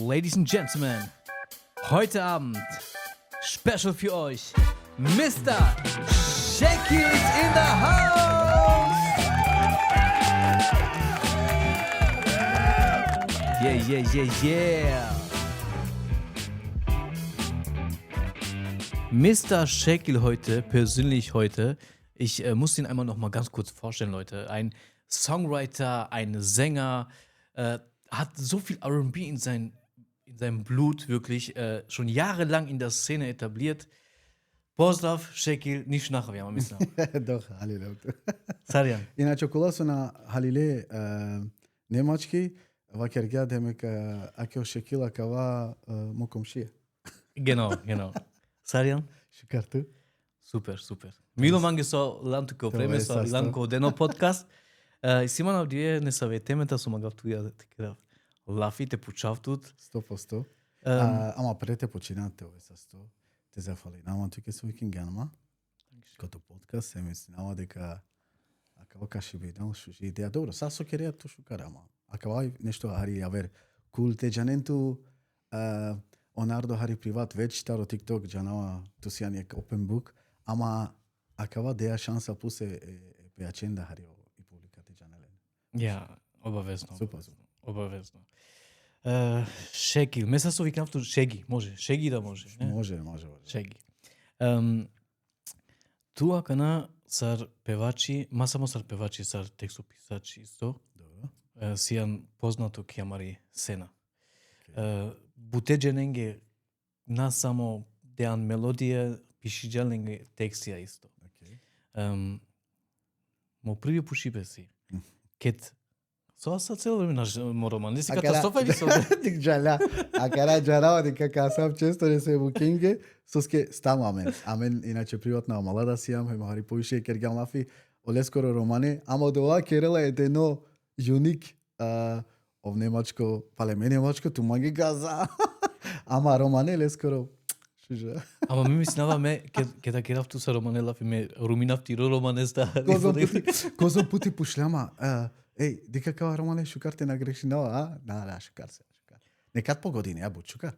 Ladies and Gentlemen, heute Abend special für euch, Mr. Shakil is in the house! Yeah! Mr. Shakil heute, persönlich heute, ich muss ihn einmal noch mal ganz kurz vorstellen, Leute. Ein Songwriter, ein Sänger, hat so viel R&B in seinem Blut, wirklich, schon jahrelang in der Szene etabliert. Pozdrav, Shakil, nicht nachher, ja, mislim. Doch, Halile. Sarjan. Иначе кола су на Халиле немачки, вакерга демек акио Шекила кава мокомшия. Genau. Sarjan? Шикарту. Super. Мило манге со лантуко време со ланко дено подкаст. Сима на вие не саветемета со магав туја така лафите почавтут. 100%. Ама прете починате овој со 100. Те зафали. Нама туке со викингама. Като подкаст се мислинава дека акава каши бедал шуши идеја. Добро, са со кереја ту шукарама. Акава нешто хари авер култе джаненту онардо хари приват веќе таро TikTok джанава тусијан ек open book, ама акава деја шанса пусе пејаченда хари и публикате джанелен. Ja, обавезно. Супер. Обавезно. Shakil, меса со викнав ту Шеги, може. Шеги да може, не? Може. Шеги. Туа кана сар певачи, ма само сар певачи, сар текстописачи исто. Добро. Сијан познато кјамари сена. Буте джененге на само деан мелодија, пиши джененге текстија исто. Океј. Мо први пушипе си. Кет со цело време наш роман. Не си катастрофа или со? Дик джаля. Акара джарава дека касам често не се букинге, соске стам амен. Иначе приватна малада си ам, хари повише кергам лафи, олескоро романе, ама дова керела е дено юник ов немачко, палеме немачко, ту маги газа. Ама романе лескоро шужа. Ама ми мислинава ке да керав ту со романе лафи ме руминав ти романе ста. Козо пути пушляма. Еј, дека кава романе шукарте нагрешинава, а? Да, шукар. Некад по години, а буд шукар.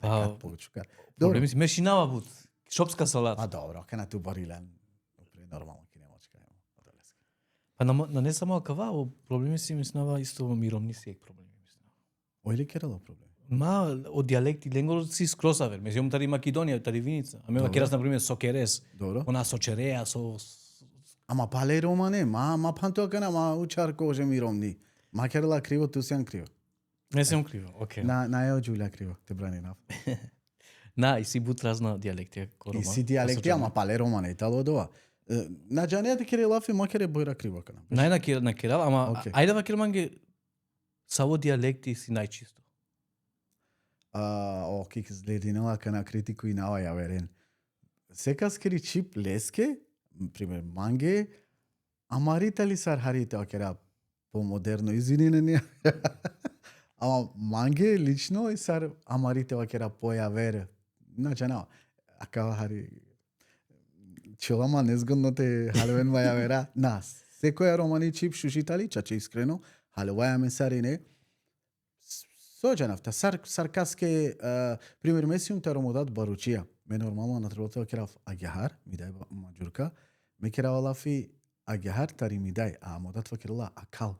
Некад по шукар. Проблеми си мешинава буд. Шопска салата. А добро, кена ту барилен. Опре нормално ки немачка има. Па на не само кава, проблеми си мислинава исто миромни си проблеми мислинава. Ојле керало проблем. Ма од дијалекти ленгор си скросавер. Меѓу тари Македонија, тари Виница. А ме керас на пример со керес. Добро. Она со череа, со Ама пале романе, ма панто кена, ма учар коже миромни. Ма керала криво, ту сјан криво. не сум криво. Окей. На ео Џулја криво, те брани нав. На и си бут разна дијалекти корома. И си дијалекти, ама пале романе, итало дова. На џанеја те кере лафи, ма кере бојра криво кена. Нај на керал, ама Окей. ајде ва керманге саво дијалекти си најчисто. О, кик злединала кана критику и нава ја верен. Секас кери чип леске, пример манге, амарита ли сар харита окера по-модерно, извини не. Ама манге лично и сар амарите окера појавер. Значи, на, ака хари челама незгодно те халвен мајавера. Нас. Секоја романи чип шушитали, чаче искрено, халваја ме сарине. Сојанафта, саркаске, пример месиум та ромодат баручија. Ме нормално на требото керав агјахар, ми дај маџурка, ме керава лафи агјахар тари ми дај, а модат вакерла акал.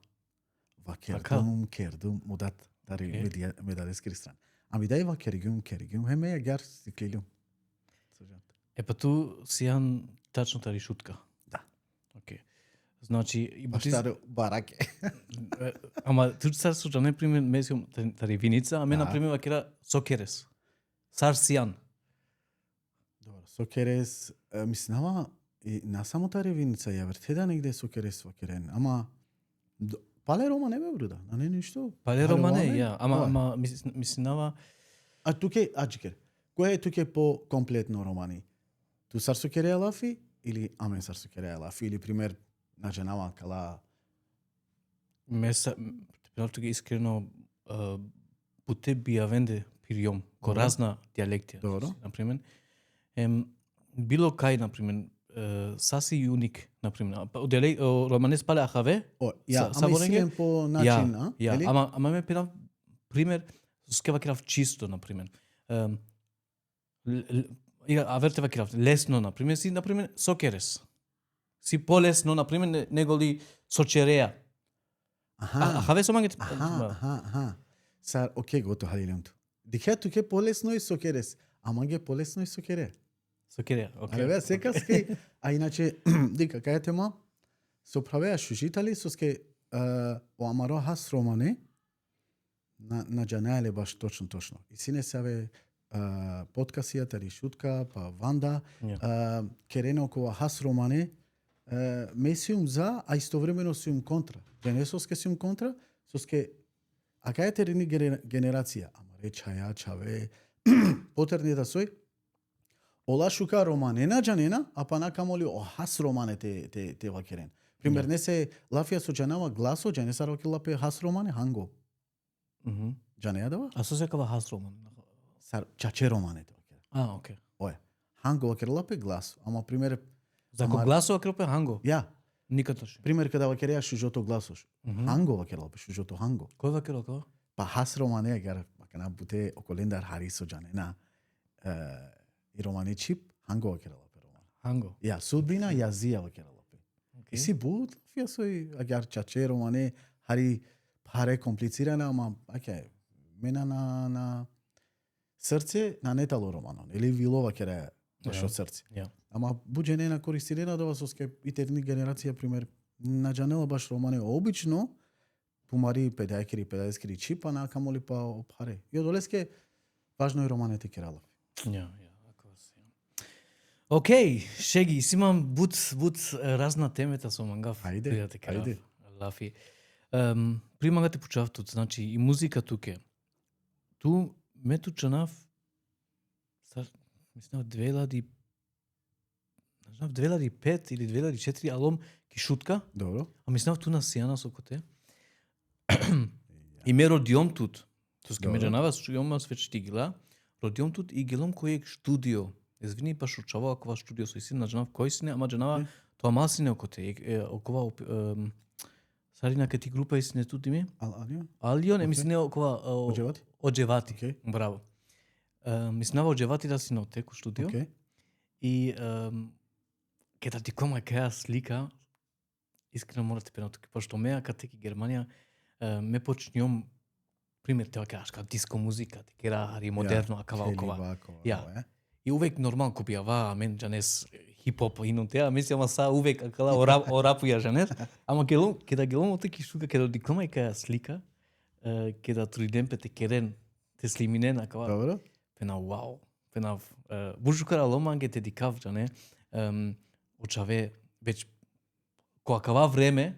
Кердум, модат тари ми даде скристран. А ми дај вакергум, хеме агјар стиклилум. Па ту сијан тачно тари шутка. Да. Окей. Значи и Баштар бараке. Ама ту сар суча не пример месиум тари Виница, а ме на пример вакера со керес. Сар сијан. Добро, со керес, мислинава и на само тари Виница ја вртеда негде со керес вакерен, ама пале рома не бе бруда, а не ништо. Пале рома не, ја, ама мислинава А туке, аџикер, кој е туке по комплетно романи? Ту сар со кереја лафи или амен сар со кереја лафи или пример на женава кала меса туке искрено путе биа венде пириом ко разна дијалекти. Добро. На пример, било кај на пример саси уник на пример. Романес пале ахаве? Ама силен по начин, а? Ја, ама ме пирам пример Ске вакирав чисто, например. А верте вакирав лесно, например, си, например, со керес. Си полесно, например, него ли со череа. Хаве со мангет. Сар, окей, гото халилемту. Дихја туке полесно и со керес. Ама ге полесно и со кере. Со кереа, окей. Але секас ке, а иначе, дика, кај тема, со правеа шушитали, со ске, о амаро хас романе, на джанаеле баш точно. И сине саве подкасијата, ришутка, па Ванда, керено кога хас романе, ме сиум за, а истовремено сиум контра. Ја соске сиум контра, соске, а кај те рени генерација, ама речаја, чаве, потернета сој, ола шука романе на джанена, а па накамоли о хас романе те вакерен. Пример, не се лафија со джанава гласо, джане сар ваки лапе хас романе, ханго. Джанеја дава? А со секава хас роман? Сар чаче романе те вакерен. Окей. Оја. Ханго вакер лапе гласо, ама пример... За кој гласо вакер лапе ханго? Ја. Никатош. Пример, када вакереја шужото гласош. Ханго вакер лапе, шужото ханго. Кој вакер лапе? Па хас романе, гар, вакана буте околендар харисо джанена, и романе чип, ханго вакер лапе роман. Ханго. Ја, судбина, јазија вакер лапе. И си бут, фија сој, агар чаче романе, харе комплицирана, ама, мена на срце, на нетало романо, или вилова кере баш од срце. Ама буџене на користирена дава соске итерни генерација, пример, на джанела баш романе, обично, пумари 50 чипа, на камоли па опаре. И одолеске, важно е романете кералов. Океј, шеги, си имам бут разна темета со мангав. Ајде. Лафи. При мангате почав тут, значи и музика туке. Ту ме чанав, мислам 2005 или 2004 албум Кишутка. Добро. А мислам ту на Сијана со коте. И ме родиом тут. Тус ке ме джанава студиома свечтигила. Родиом тут и гелом кој студио. Извини па шучава кога студио со син на джанав кој сине, ама джанава тоа мал сине коте. Окова Сарина ке ти група и сине тут име? Алион, мислине окова Оџевати. Браво. Мислинава Оџевати да си на теку студио. И ке да ти кома каја слика, искрено мора те пенатоки, пошто меа катеки Германија, ме почниом пример тева каашка диско музика, те кера хари модерно, акава окова. И увек нормално копијава, мен джанес хип-хоп инун теа, мисли ама са увек акала орапуја жанес, ама ке да гелом отеки шука, ке да дикома каја слика, ке да тридемпе те керен, те слиминен, акава. Добро. Пена вау. Пена бужукара ломанге те дикав, джане, очаве, веќе, која кава време,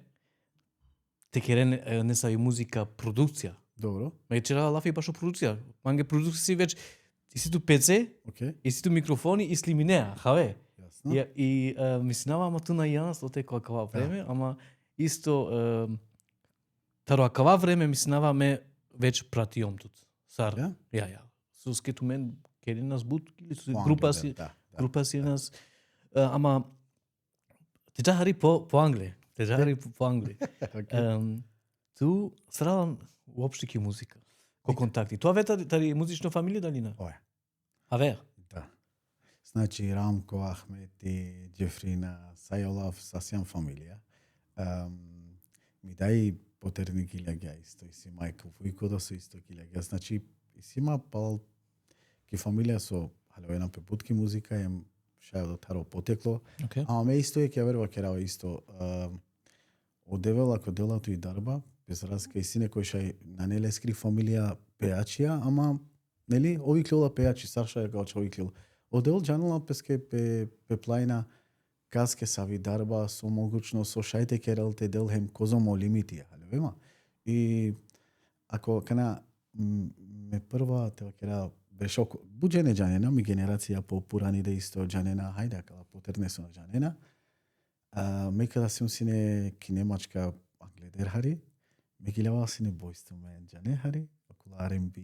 те керен не са и музика продукција. Добро. Вечера лафи баш продукција. Манге продукција веќе и си ту ПЦ, и си ту микрофони и слиминеа, хаве. И мислинава, ама ту на јанас оте која кава време, ама исто таро кава време мислинава ме веќе пратиом тут. Сар. Ја. Суске ту мен кери нас бут или група си нас. Ама те джахари по англе. Ту срадам уопште ки музика. Ко контакти. Тоа вета тари музична фамилија дали не? Аве. Да. Значи Рамко, Ахмети, Джефрина, Сајолав, сасјам фамилија. Ми дај потерни килјаѓа исто, и си мајка Вујкодо со исто килјаѓа. Значи, и си има пал ки фамилија со халевена пепутки музика, ем шајо до таро потекло. Ама ме исто е ке верва керава исто. Одевела ко делато и дарба, без разлика и сине кој шај на неле скри фамилија пеачија, ама нели овиклила пеачи, Сарша е гаоча овиклил. Одел джанала песке пе плајна каске сави дарба со могучно со шајте керелте дел хем козомо лимитија, халевема. И ако кана ме прва те кера беше буџене джанена, ми генерација по пурани да исто джанена, хајде кала потернесо на джанена. Ме када сум сине кинемачка англедер хари, ме гилава сине бојсто мен джане хари, около R&B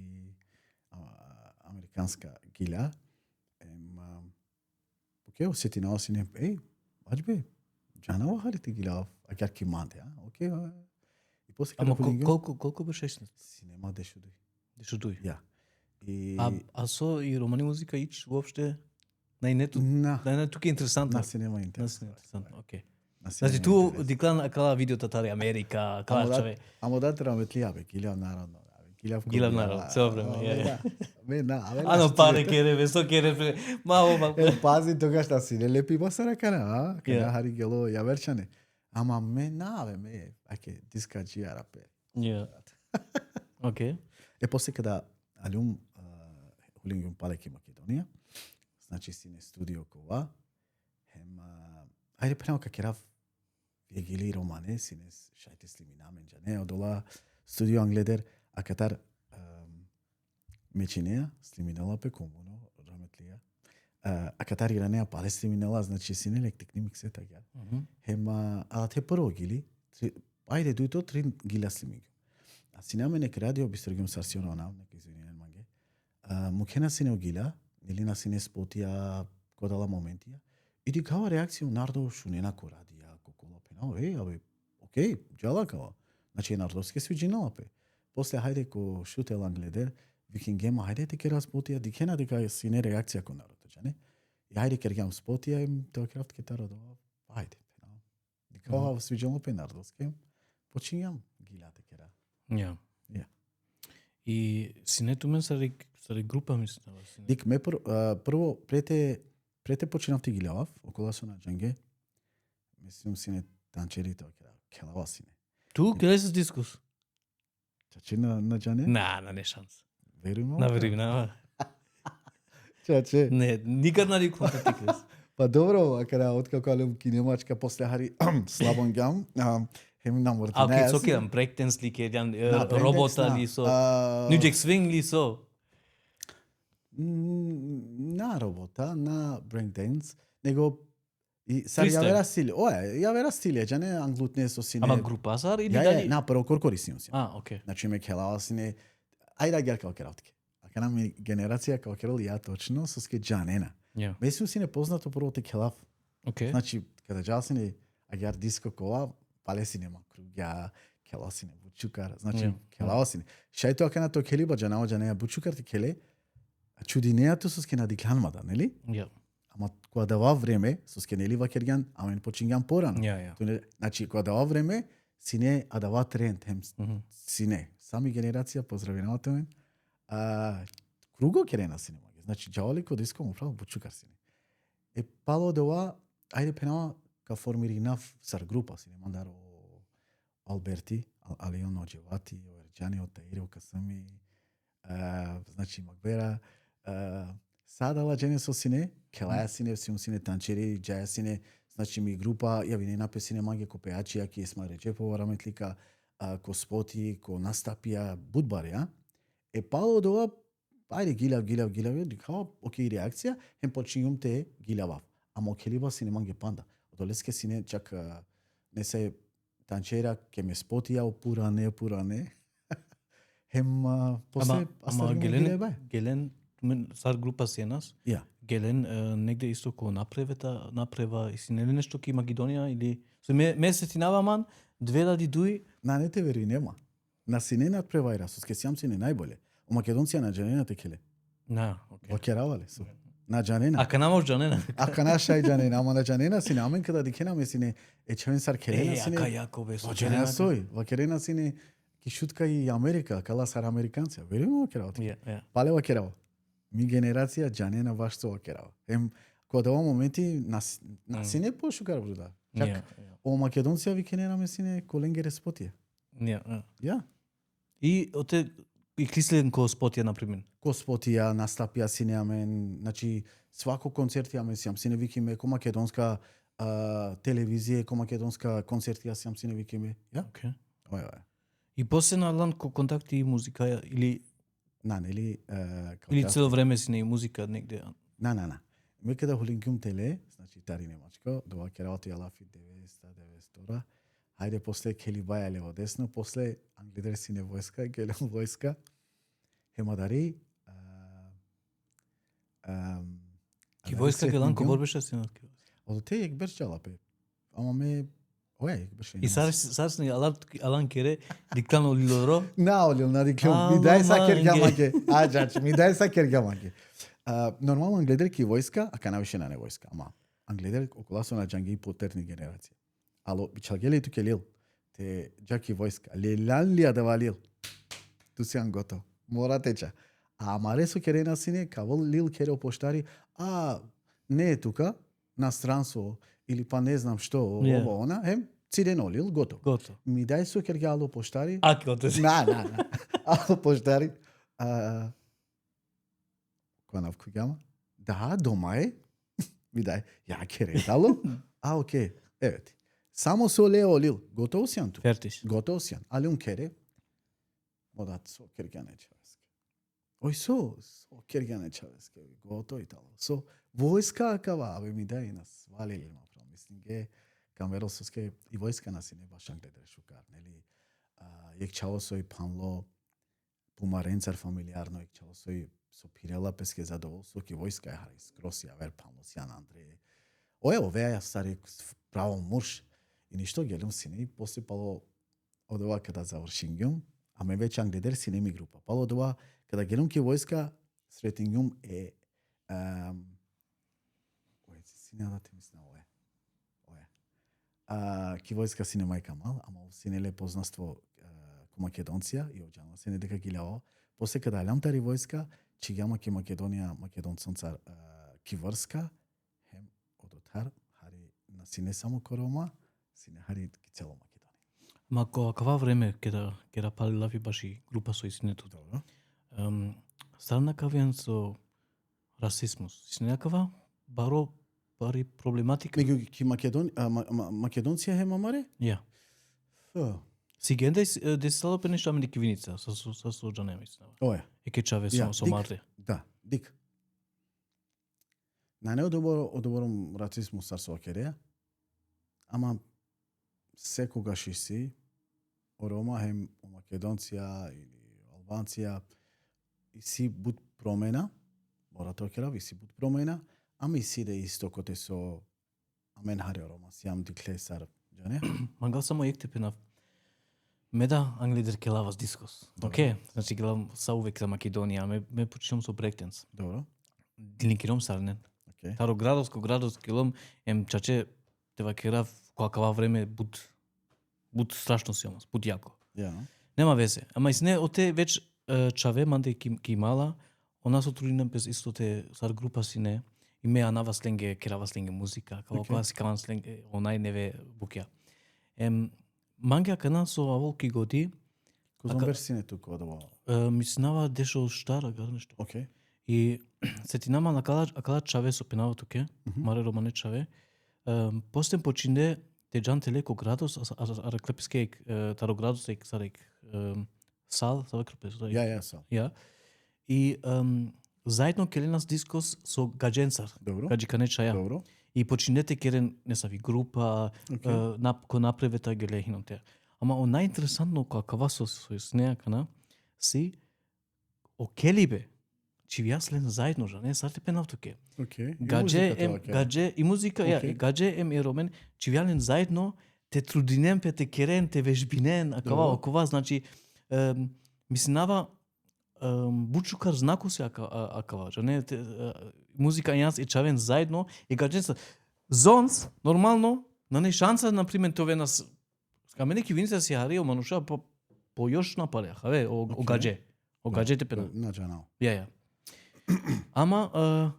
американска гиля. Окей, осети на сине, аџбе, джанава хари ти гилава, агар ки манте, окей. И после ама колку беше 16? Синема дешудуј. Дишутуј. Ја. И А со и романи музика ич воопште најнету. на Најнету ке интересантно. нас не ма Нас интересува. е интересантно, окей. Нас Значи не ма ту интересува. диклан акала видеото тари Америка, клачаве. Амо да раметлија бе, гилјав народно. Гилав народ, цело време, ја. Абе, Ано паре кере, со кере, мао. Пази тогаш да си не лепи басара кана, Ја. кана хари гело ја верчане. Ама ме, аке диска джија рапе. Ја. Окей. После када алјум хулингум палеки Македонија, значи си не студио кова, ајде према ка керав вегили романе, си не шајте слимина менџа, не, одола студио Англедер, а катар мечинеја, слиминала пе комуно, раметлија, а катар иранеја пале слиминала, значи си не лектик нимик се така. А те прво гили, ајде дуито 3 гиля слимингу. А си наме нек радио бистргим сарсионо нам, нек извинен манге. Мукена си не огиля, или на си не спотија, кодала моментија. И ди кава реакција нардо шунена ко радија, ко колопено, абе, окей, джала кава. Значи нардовски свиджинала пе. После хајде ко шутел Англедер, викингема, хајде те кера спотија, дикена дека си не реакција ко народот, джане. И хајде кергам спотија, им тоа крафт кетара до, хајде. Ди кава свиджинала пе нардовски, почињам гилате кера. Ја. Ја. И синето мен сари група мислам. Дик ме прво прете починав ти гилјавав, околу со на джанге. Мислам сине танчери тоа келава сине. Ту келе се дискус? Чачи на джане? Не шанс. Верувам. Наверив. Чаче. Не, никад на рикон ти крес. Па добро, акара откако алем кинемачка после хари слабон гам, хем на мортинес. А окей, со кедам брейктенс ли кедам робота ли со Нюджек свинг ли со? На робота, на брейкденс, него и сар Фристайл. ја вера стиле. Ја вера стиле, джане англутне со сине. Ама група сар или Ја, дали? на прво коркорисиум си. Окей. Значи ме келава сине. Ајде гер као керавтке. А кана ми генерација као керал ја точно со ске джанена. Ја. Месим си непознато прво те келав. Окей. Значи када джал сине агар диско кова, пале сине макруѓа, келава сине бучукар. Значи келава сине. Шајто акана то келиба джанава джанеја бучукар ти келе. Чудинејато со ске на дикланмада, нели? Ја. Ама кога дава време, со ске нели вакерган, ама не почингам порано. Ја. Значи кога дава време, сине а дава тренд, сине. Сами генерација поздравинавате мен. Круго керена сине маге. Значи джавали кога диско му право бучукар сине. Пало дова, ајде пенава ка формиринав сар група сине мандаро Алберти, Алион Оџевати, Орџани Отаири Касами, значи Макбера, садала джене со сине, келаја сине, сине танчери, джаја сине, значи ми група, ја вине напе сине маге ко пејачи, аки есма Реджепова раметлика, ко споти, ко настапија, будбари, пало дова, ајде гилјав, дикава, окей реакција, почињум те гилјавав. Ама окелиба сине манге панда. Одолеске сине чак не се танчера, ке ме спотија, пуране. После ама Гелен сар група си нас. Ја. Гелен негде исто ко направа и си нели нешто ки Македонија или со месецинава ман 2002 на не те вери нема. На сине надпревајра, со ке сјам сине најболе. У Македонција на джанена те келе. окей. Океравале со. На джанена. Ака намаш джанена. Ака нашај джанена, ама на джанена сине амен када дикенаме сине чевен сар керена сине. Ака јако бе со джанена сој, вакерена сине ки шутка и Америка, кала сар американција. Верувам окерава. Пале окерава. Ми генерација джанена баш со окерава. Кога ова моменти на сине пошукар бруда. Чак о Македонција викенераме сине коленгере спотија. Ја. И оте и Крислен ко спотија например. Ко спотија, настапија сине амен, значи свако концерт ја сиам сине викиме ко македонска телевизија, ко македонска концерт ја сиам сине викиме. Ја? Окей. И после на лан ко контакти и музика или нели или цело време си не музика негде. На. Ме када хулинкум теле, значи тари немачко, дова ке работи алафи 90-90 Ајде после келибаја лево десно, после англидер си не војска, гелем војска. Хемадари Ки војска гелан ко борбеше си на. Од те ек берчала пе. Ама ме Ој, беше. И сарсни Алан Кере диктано лилоро. Наолил на диклум. Ми дај сакер гамаке. Аџач, ми дај сакер гамаке. Нормално англедер ки војска, а канавише на не војска, ама англедер околасо на џанги потерни генерација. Ало бичалгели ту келил. Те џаки војска. Лелан ли адавалил. Ту си готов. Мора теча. А Маресо керена сине кавол лил кере опоштари, не е тука на странство или па не знам што, ова она, цидено лил готов. Ми дај со керге ало поштари. Готов. На. Ало поштари. Која навкуѓама? Да, дома е. Ми дај, ја кере дало. Окей, еве ти. Само со лео лил, готово си анту. Фертиш. Готово си ан. Али он кере. Модат со кергане човеске. Ој со кергане човеске. Готово и тало. Со војска акава, абе ми дај нас валили направо. Мислим ге камеросовске и војска нас и не баш англедер шукар, нели? Јек чао сој памло пумаренцар фамилиарно, јек чао сој со пирела песке задоволство ки војска е харис кросија вер памло сјан Андре. Ој овеа стари право муж и ништо гелум си не после пало од ова када завршингјум, а ме веќе англедер си не ми група. Пало од ова када гелум ки војска сретингјум е ој си не да те мислам ој. Ки војска си не мајка мал, ама си не ле познанство ко Македонција и оѓано се не дека гилео. После када лямтари војска, чигама ки Македонија, македонцонца ки врска, хем одотар, хари на си не само корома, си не хари ки цело Македонија. Ма кава време кеда пали лави баши група со истинето. Добро. Старна кавиен со расизмус. Истинакава бари проблематика. Меѓу ки Македонција хема маре? Ја. Си генда десало пе нешто ами ки виница со џане мислам. Оја. И ке чаве со Марте. Да, дик. На не одоборам расизму сар со Акереја, ама секогаш и си Орома хем Македонција или Албанција и си буд промена, мора тоа керав и си буд промена, ама и си да исто коте со амен хари Орома, си ам дикле сар џане. Мангал само јек тепенав. Меда англидер келавас дискос. Океј, значи гледам са увек за Македонија, ме почнувам со бректенс. Добро. Дилинкирам сарнен. Океј. Таро градовско келом чаче тева керав кога време буд страшно силно, буд јако. Ја. Нема везе. Ама исне оте веќе чаве манде ки мала, она со трудинам без исто те сар група си не. И ме анава сленге, керава сленге музика, кога си каван сленге, онај неве букја. Манге кана со авол ки годи. Козон версине тука одова. Мислинава дешо штара гар нешто. Океј. И сетинама на кала чаве со пенава туке, маре романе чаве. Постен починде те џанте леко градос, а реклепске таро градос ек сарек сал, сава крпес. Ја, сал. Ја. И заедно келенас дискос со гадженцар. Добро. Гаджикане чаја. Добро. И починете керен, не сави група, ко направета гелехином те. Ама о најинтересантно кава со снеја кана си окелибе. Чивјаслен заедно, не сарте пенав туке. Океј. Гадже и музика, ја, гадже и ромен, чивјален заедно, те трудинем пе те керен, те вежбинен, кова, значи, мислинава, бучукар знако се акава, не, музика јас и чавен заедно, и гадженца, зонс, нормално, на не шанса, например, тоа нас, скаме неки виница си харио, мануша, по још напалеа, хаве, о гадже. О гадже те пенав. На џанал. Ја. Ама,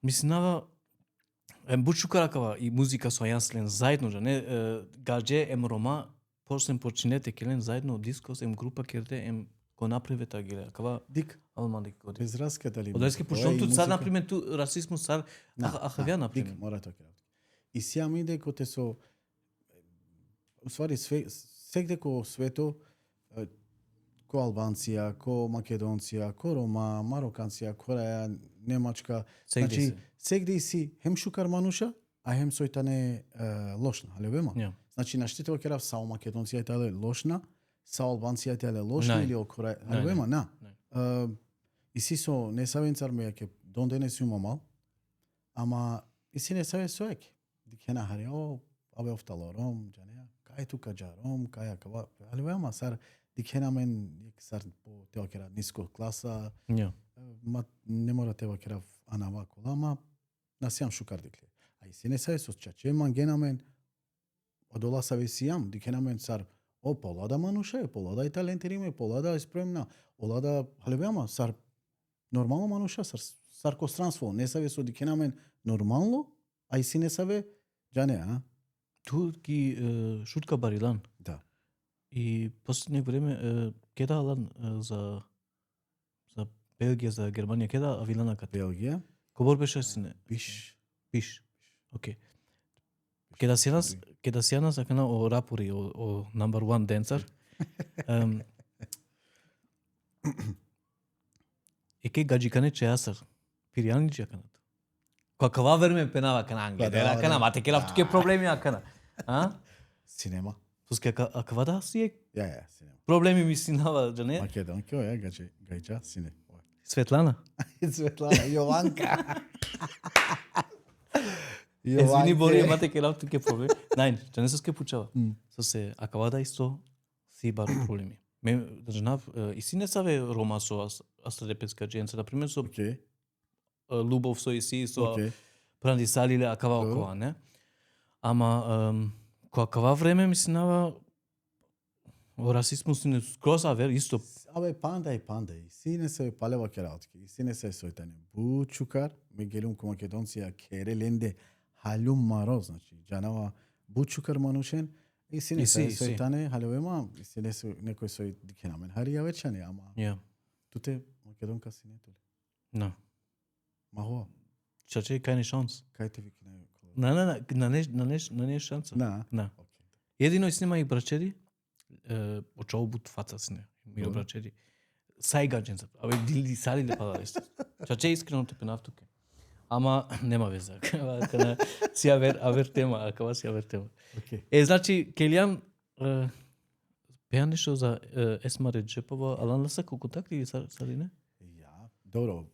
мислинава, бучукаракава и музика со јаслен заедно, не, гадже, рома, после починете келен заедно дискос, група керте, го направете геле, кава дик алмандик годи. Без разката ли? Одески пошто тут сад например ту расизмус сар ахавја например. Дик мора тоа. И сиам иде коте со уствари сегде ко свето ко Албанција, ко Македонција, ко Рома, Мароканција, Кореја, Немачка, значи сегде си хем шукар мануша, а хем сојтане лошна, але вема. Значи на штите керав сао Македонција е лошна, са Албанција теле лошна или окора, але вема на. И си со несавенцар ме ќе дон денес јума мал, ама и си несавен соек. Дикена хари, абе офталором, џанеја, кај тука џаром, кај акава, али веама сар дикенамен сар по тева кера ниско класа, Ја. ма не мора тева кера анава кола, ма насиам шукар дикле. А и се не сај со чаче мангенамен одола са весиам, дикенамен сар о полада мануше, полада и талентириме, полада е спремна, олада али веама сар нормално мануша, сар ко странство, не саве со дикенамен нормално, а и си не саве џане, а? Ту ги шутка барилан. Да. И последње време кеда алан за Белгија, за Германија, кеда авилана кат. Белгија, Кобор беше сине? биш. Окей. Кеда си јанас акана о рапури, о number one dancer. Еке гаджикане чеасар. Пиријани чеканат. Каква верме пенава кана Англија, акана, мате кела туке проблеми акана. А? Синема. Туске каква да си Ја, синема. проблеми ми синава, да не? Македонке, гајџа, сине. Светлана. Светлана, Јованка. Извини, Бори, мате кела туке проблеми. Најн, че не се скепучава. Со се, акава да исто си бару проблеми. Ме, држнав, и си не саве рома со астрадепетска дженца, например, со Окей. Лубов со Иси, со Окей. Пранди Салиле, акава окова, не? Ама, каква време ми синава о расизму си не скроз авер, исто. Абе, панда. И си не се палева кераотки. И си не се сојтане. Бучукар, ме гелум ко македонција, кере ленде, халум маро, значи, џанава бучукар манушен, и си не се сојтане, халевема, и си не се некој сој дикенамен. Харија вечане, ама, Ја, туте македонка си не толе. на. Махо, Чаче, кај не шанс. кај те вики на На не шанса. На. На. Окей. Едино снима и брачери, очоу бут фаца сне, миро брачери. Сај гадженца, абе дили Салиле пада исто. Чаче искрено те пенав туке. Ама нема веза. Кана си авер тема, акава си авер тема. Окей. Значи, Келијан пеа нешто за Есма Реджепова, Алан Ласак у контакт или сали не? Ја, добро.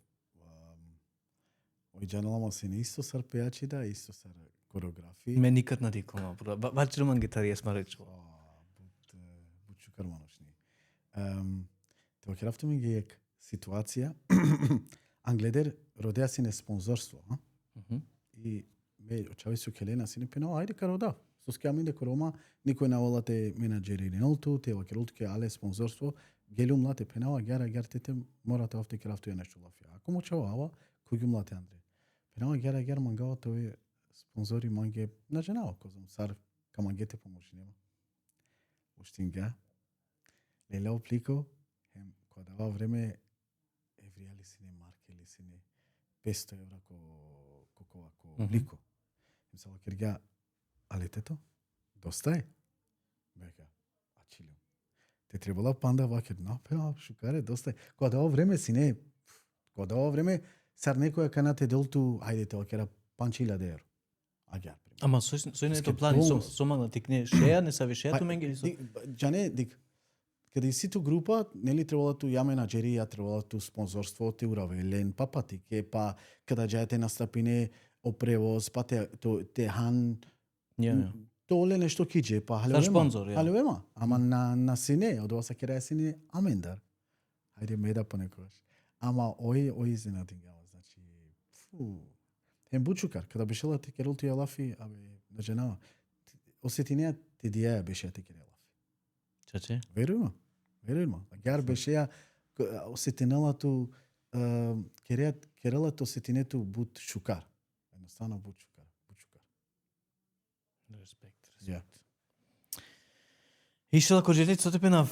Ој џаналама се не исто сар пејачи да, исто сар кореографии. Ме никад надикома. Бачилман гитари Есма Реджепова. Бучукар манушни. Тоа керавте ми ги ек ситуација. Англедер родеа си не спонзорство, а? И ме очави со Келена си не пенал, ајде карода. Со скјамин дека Рома, никој наволате менаџери Ренолту, те вакеролту ке але спонзорство, гелум лате пенала, гјара тете, морате овте керавте ја нешто лафија. Ако му чавава, кој ги млате Андре. Пенала гјара мангава тој спонзори манге на женава, козам сар камангете помоши нема. Уштинга. Леле оплико, кога дава време евријали си не марке или си не 500 евра ко оплико. Им се лакергја, але тето, доста е. Бека, ачилјам. Те требала панда вакер, напена, шукаре, доста е. Кога дава време си не, кога дава време, сар некоја канате делту, ајде те вакера панчилјаде евро. Агјар. Ама сој не то плани, со магнатик не шеја, не саве шеја ту менгели со. Џане, каде и ситу група, нели требала ту ја менаџерија, требала ту спонзорство, те уравелен, па патике, па када џајате настапине, опревоз, па те хан, то оле нешто киđe, па халевема, ама на сине, од ова са кераја сине, амендар. Хајде меда понекогаш. Ама ој изненадингава, значи, Ем бучукар, када беше ла те керолту ја лафи, абе, на женава, осетинеја те дијаја беше ја те кере лафи. Чаче? Верујма. Гар беше ја осетинела ту, керела ту осетинету бут шукар. Едноставно бут шукар. Респект. Ја. Ишла коџетец со те пенав.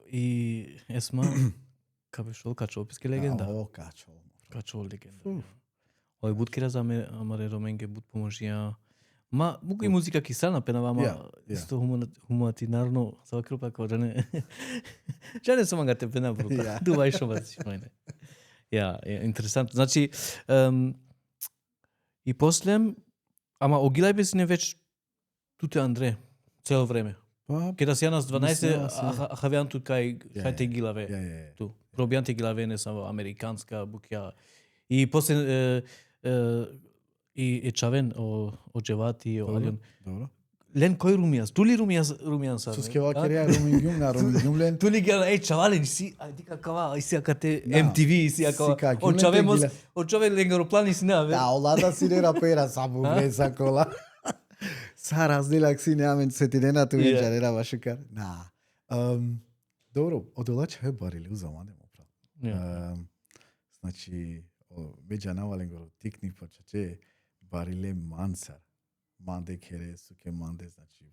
И Есма, кабешол, качол, писке легенда. О, качол легенда. Ој бут кира за амаре роменге, бут поможија. Ма, мука и музика ки страна пенава, ама исто хуманитарно, за крупа кога не. Жане сама га те пена брука. Дувај шо баци мајне. Ја, интересантно. Значи, и после, ама огилај без не веќе туте Андре, цело време. Кеда си ја нас 12, хавјан тут кај те гилаве. Ту. Пробијан те гилаве не само американска букја. И после и чавен о Джевати, о Алион. Добро. Лен кој румијас? Тули румијан са? Суске вакерија румингјум лен. Тули ги чавален си, дика кава, иси акате Да. MTV, иси акава. Сика, Он гюлен чаве те мос, гила. он чаве ленгароплани си не, бе. Да, олада си не рапера сабу бреса кола. Са разделак си неамен сетидената Yeah. вечер era вашукар. На. Добро, одолаче е барили узамане му прав. Значи, беџа навален го тикни почаче бариле мансар. Манде кере суке манде, значи,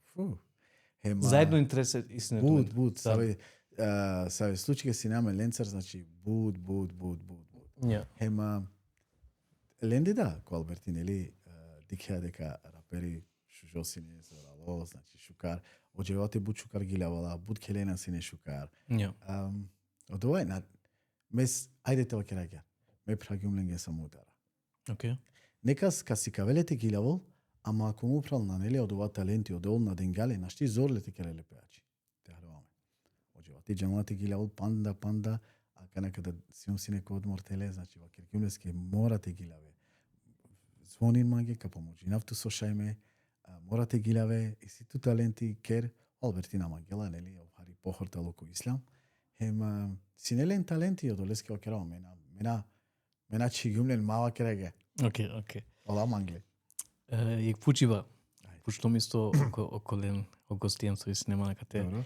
Хема Заедно интересе истина. Буд, саве случај си наме ленцар, значи буд. Ја. Хема ленде да, ко Албертин, или дикеа дека рапери шужосине зорало, значи шукар, оџевате буд шукар гилавала, буд келена сине шукар. Ја. Од ова на мес, ајде те вакераѓа, ме прагјум ленге само удара. Океј. Некас ка си кавелете гилавол, ама ако му прал на неле од ова таленти, од на денгале, на шти зорлете келеле пеачи. Те харваме. Оџевате джамате гилавол, панда, а канекада сиум си некој одмор теле, значи во Киркјумлеске морате гилаве. Звонин маге, ка помоđi нафту сошајме, морате гилаве, и си ту таленти, кер, Албертина Магела, нели, хари похорта локо ислам, хем, синелен таленти, од Олеске окерава, мена чигумлен мава кереге, Океј. ола мангле. Јек пучива, пошто мисто околен, огостијан со нема некате. Добро.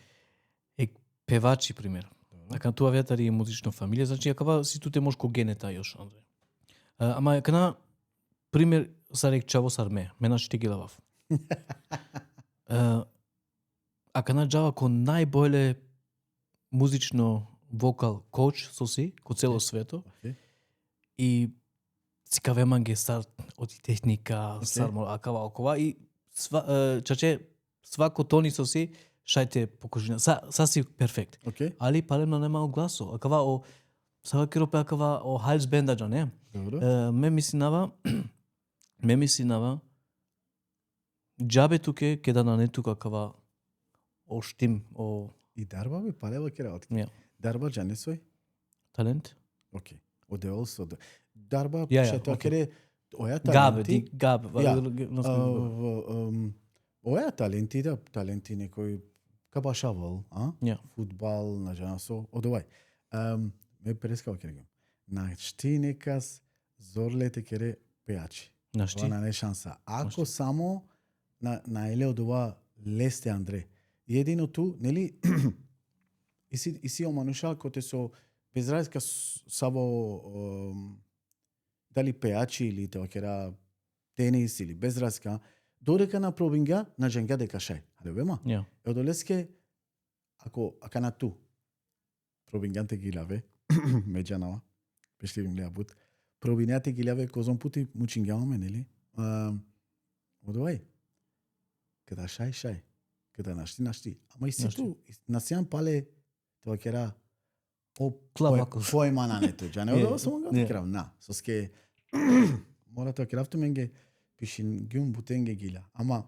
Ек певачи, пример. Така тоа ветари е музична фамилија, значи акава си туте може ко генета још, Андре. Ама кана, пример, сарек чаво сарме, мена ще ги лавав. А кана джава ко најбојле музично вокал коуч со си, ко цело свето, Океј. и си кавеман ге стар од техника, сармо, акава, окова, и чаче, свако тони со си, шајте покажина. Са си перфект. Океј. Али палемно нема гласо. Акава о сава киропе акава о Хайлс бендаџа, не? Добро. Ме мислинава џабе туке ке да нанетука акава о штим, о И дарба бе палева кера. Ја. Дарба джанесој? талент. Океј. Одеол со дарба, Ја, шето океј. кере, оја Габе, таленти. габе. Оја таленти некој кабашавал, Ја. фудбал, на жанасо, од овај. Ме прескава кере. На шти некас зорлете кере пеачи. На шти? Ова на не шанса. Ако само на еле од ова лесте Андре. Едино ту, нели, иси омануша коте со безразлика сабо дали пеачи или тоа кера тенис или безразлика, додека на пробинга на дженга дека шај. Але вема? Ја. Од олеске, ака на ту, пробинганте гилаве, меѓанава, пешливим леа бут, пробинјате гилаве козон пути мучингјаваме, нели? Од овај, када шај, када нашти. Ама и си ту, на сејан пале, тоа кера, Клавако. поема на нету, джа не од ова само Не. го керав, на, соске, мора тоа керавту менге, пишин гјум бутенге гила. Ама,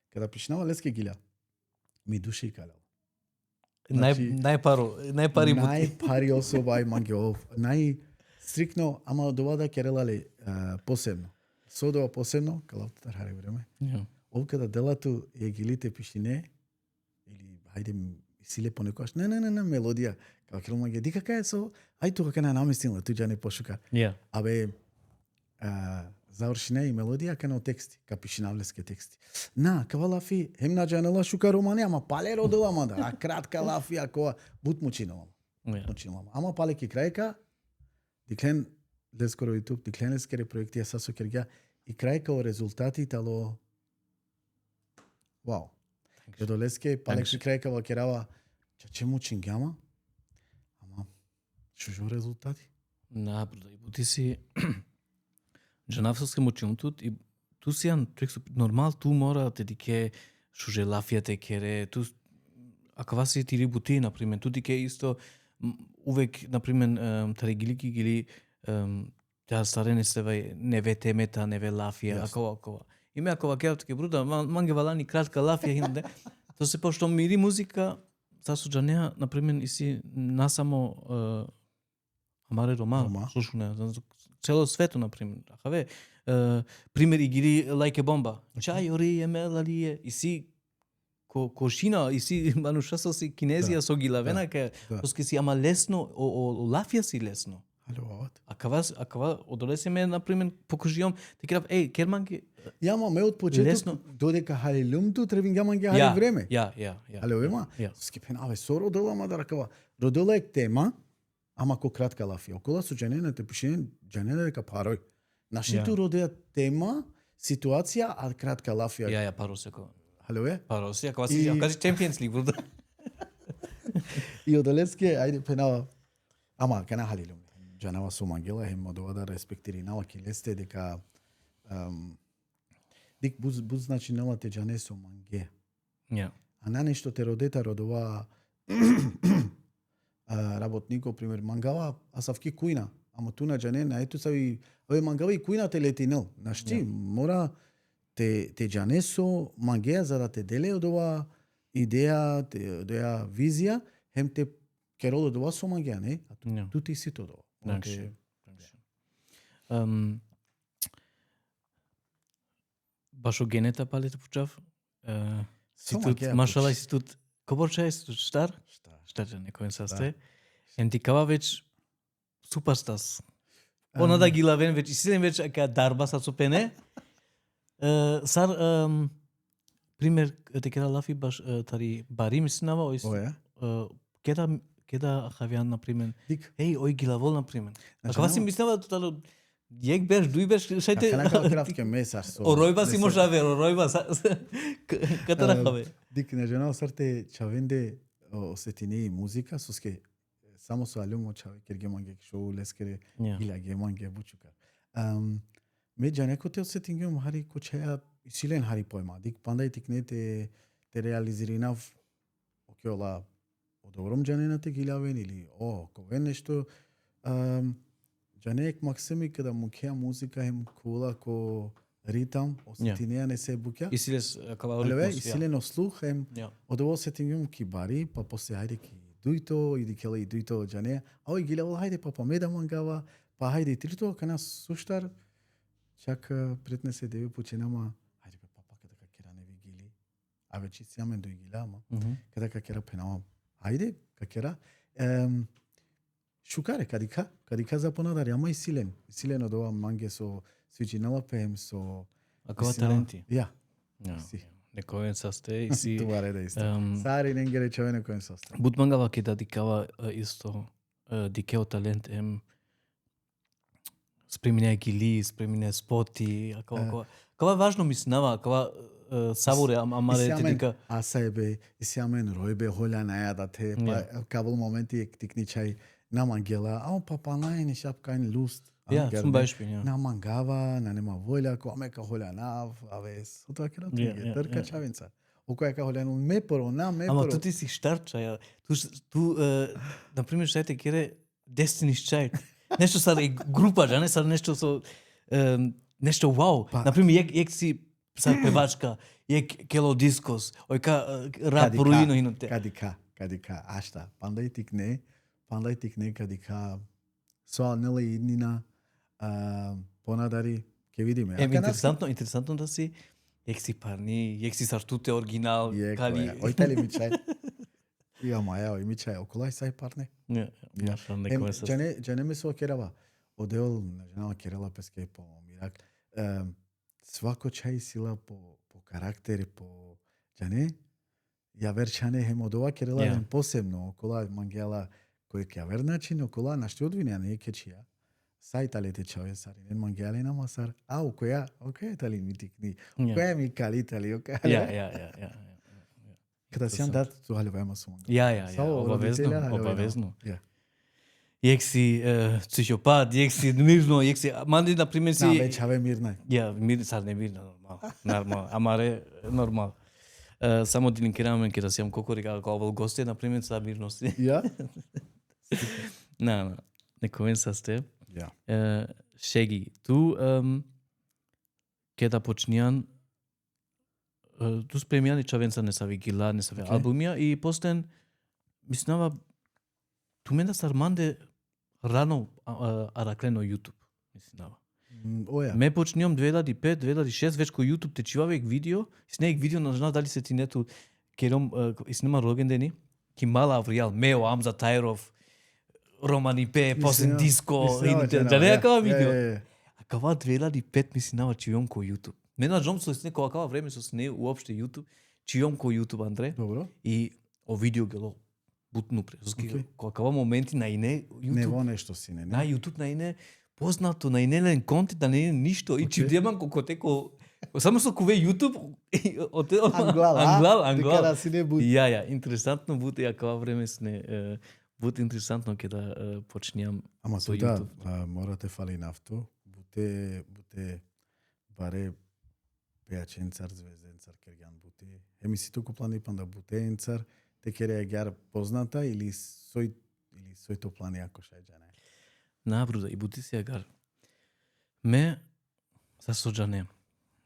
када пишнава леске гила, ми души и калел. Значи, Најпари бути. Најпари особа и мангеов. Стрикно, ама од ова да керелале посебно. Со дова посебно, калавтата харе време. Ја. Овка да делату е гилите пишине, или хајде силе понекојаш, не, мелодија. Као керел манге, ди кака е со, ај тука кај наместила, туѓа не пошука. Ја. Абе, завршине и мелодија кај на тексти, ка пишинавлеске тексти. На, кава лафи, хем на джанела шука романи, ама пале родила мада, а кратка лафи, ако бут мучинала. Ја. Ама пале ки крајка, диклен, дескоро и тук, диклен ескере проекти, са со кергја, и крајка о резултати тало, вау. Јодо леске, пале ки крајка во керава, чаче мучингјама, ама, шужо резултати. На, бруда, и бути си джанавсовске мучилтут и ту си јан нормал, ту мора да те дике шуже лафијате кере, ту акава си ти бути, например, ту дике исто увек, например, тарегилики гили таа старене се не ве темета, не ве лафија, акова. Име акова кеавтке бруда, манге валани кратка лафија хинде. То се пошто мири музика, сасо джанеа, например, и си насамо Амаре Рома, Рома. слушам не, цело свето например. Ахаве, пример и гири лајке бомба. Чај ори емелалие и си кошина и си манушасо си кинезија со гилавена ке поске си ама лесно о лафија си лесно. Алло, А кава одолесеме например покажувам те керав керманки Јама ме од почеток Лесно. додека хали лумту требин јаман ги хали време. ја. Алло, ема. Ја. Скипен аве со родила ма да ракава. Родила е тема, ама ко кратка лафија. Окола со џенената пишен џенена дека парој. Нашите родеа тема, ситуација, а кратка лафија. Ја, паро секо. Алло, е? Паро се, кога си кажи Champions League, брат. И одолеске, ајде пенава. Ама кана хали лум. Џанава со мангела хем модова да респектири нала ки лесте дека дик буз значи нала те џане со манге. Ја. А на нешто те родета родова работнико, пример, мангава, а савки кујна. Ама ту на џане, на ето сави, ове мангава и кујна те летинел. Нашти, мора те џане со мангеа за да те деле од ова идеја, од ова визија, хем те керол од ова со мангеа, не? А ту ти си тоа. Баш о генета палете почав. Со Си тут, мангеа машала си тут, коборча е тут штар? Штар некој састе. Ем ти кава веќе суперстас. Она да ги лавен веќе, силен веќе ка дарба са со пене. Сар, пример, те кера лафи баш тари бари мислинава, Оја. Кеда хавјан, например. Дик. Еј, ој гилавол, например. А кога си мислава, тотало, јек беш, дуј беш, шајте... А канака кратке месар со... Оројба си може да вер, оројба, ката рахаве. Дик на жена сарте чавенде осетине и музика, соске само со алюмо чаве, кер геманге шоу лескере, иля геманге бучука. Ме џанеко те осетингем хари кочеја силен хари поема. Дик пандај тикне те реализиринав океола одобром џанената гилавен или ковен нешто. Џанек максими када му кеа музика хем кула ко ритам, осетинеа не се буќа. И силес кава Алеве, ритмус. и силено слух хем од ово сетингем кибари, па после ајде ки дуито, иди келе и дуито џане. А ој гилавол хајде па меда мангава, па хајде трито кана суштар. Чак пред се деви починама, ајде бе папа када ка кера не ви гили. А веќе си амен дој гила, ама када ка кера пенама. Ајде, ка кера. Шукаре, кадика за понадар, ама и силен. Силен од ова манге со свичинала пеем со... А кога таленти? Ја. Некој састе и си... Това реда исто. Сари ненгере чове некој састе. Будмангава ке да дикава исто дикео талент спремине гили, спремине споти, а кога важно мислинава, кога сабуре амаре те дика. А саебе, и сјамен ројбе холя најада те, па кабел моменти тикничај на мангела, а папа најни шапкајн луст. Ја, сум бајшпи, ја. На мангава, на нема волја, која мека холя нав, аве, со тоа кера туѓе, трка чавенца. Окоја ка холя ме поро, на ме поро. Ама тути си штарча, ја. Ту, например, шајте кере Destiny's Child. Нешто са група, не са нешто со нешто вау. Например, јек си са певачка, јек кело дискос, ој ка рап руино иноте. Кадика, ашта, пандај тикне кадика со нела иднина понадари, ке видиме. Интересантно да си јек си парни, јек си сартуте оригинал, кали. Ој тали ми чај. Ја маја, ој ми чај, околај сај парне. Џане ме со керава. Одел на женава керала песке по мирак. Свако чај сила по карактер, по џане. Ја верчане хем од ова керала хем посебно, окола мангела кој ќе вер начин, окола нашти одвинеа не кечија. Сај талете чаве сари, нен мангеле на масар. А окоја тали ми тикни. Окоја ми кали тали, окоја. Ја. Када си дат тоа левема со манга. Ја, обавезно. Јек си психопат, јек си мирно, јек си манди на пример си. Да, чаве мирна. Ја, мир сар не мирно, нормал. Амаре нормал. Само дилинкираме ке да си јам кокори како овол гости, на пример са мирности. Ја? Некој састе. Ја. Шеги, ту ке да почнијан ту спремјани чавенца не са ви гила, не са ви албумија и постен мислнава ту мен да сар манде рано араклено YouTube. Мислам. Оја. Ме почнувам 2005-2006 веќе кој YouTube течивавек видео, снег видео на знам дали се тинето кером и снима рогендени, ки мала Авријал, Мео, Амза Тајров, Романи Пе, после диско, да не акава видео. А кава 2005 мислам чијом кој YouTube. Мене жом со сне кога време со сне уопште YouTube, чијом кој YouTube Андре. Добро. И о видео гело бутну пресоски. Кога моменти на ине YouTube. Не во нешто си не. На YouTube на ине познато на инелен контент, да не е ништо. И чи деман колко теко... Само со кове YouTube... Англал. Да си не буд. Ја, интересантно буте, ја кава време сне... Буте интересантно ке да почнеам Ама со тута, YouTube. морате фали нафто. Буте баре пејаченцар, звезденцар, кергјан буте. Еми си току плани панда бутеенцар, те кере гар позната или сој то плани ако шајджане. Набруда, и бути си агар. Ме, за соджане,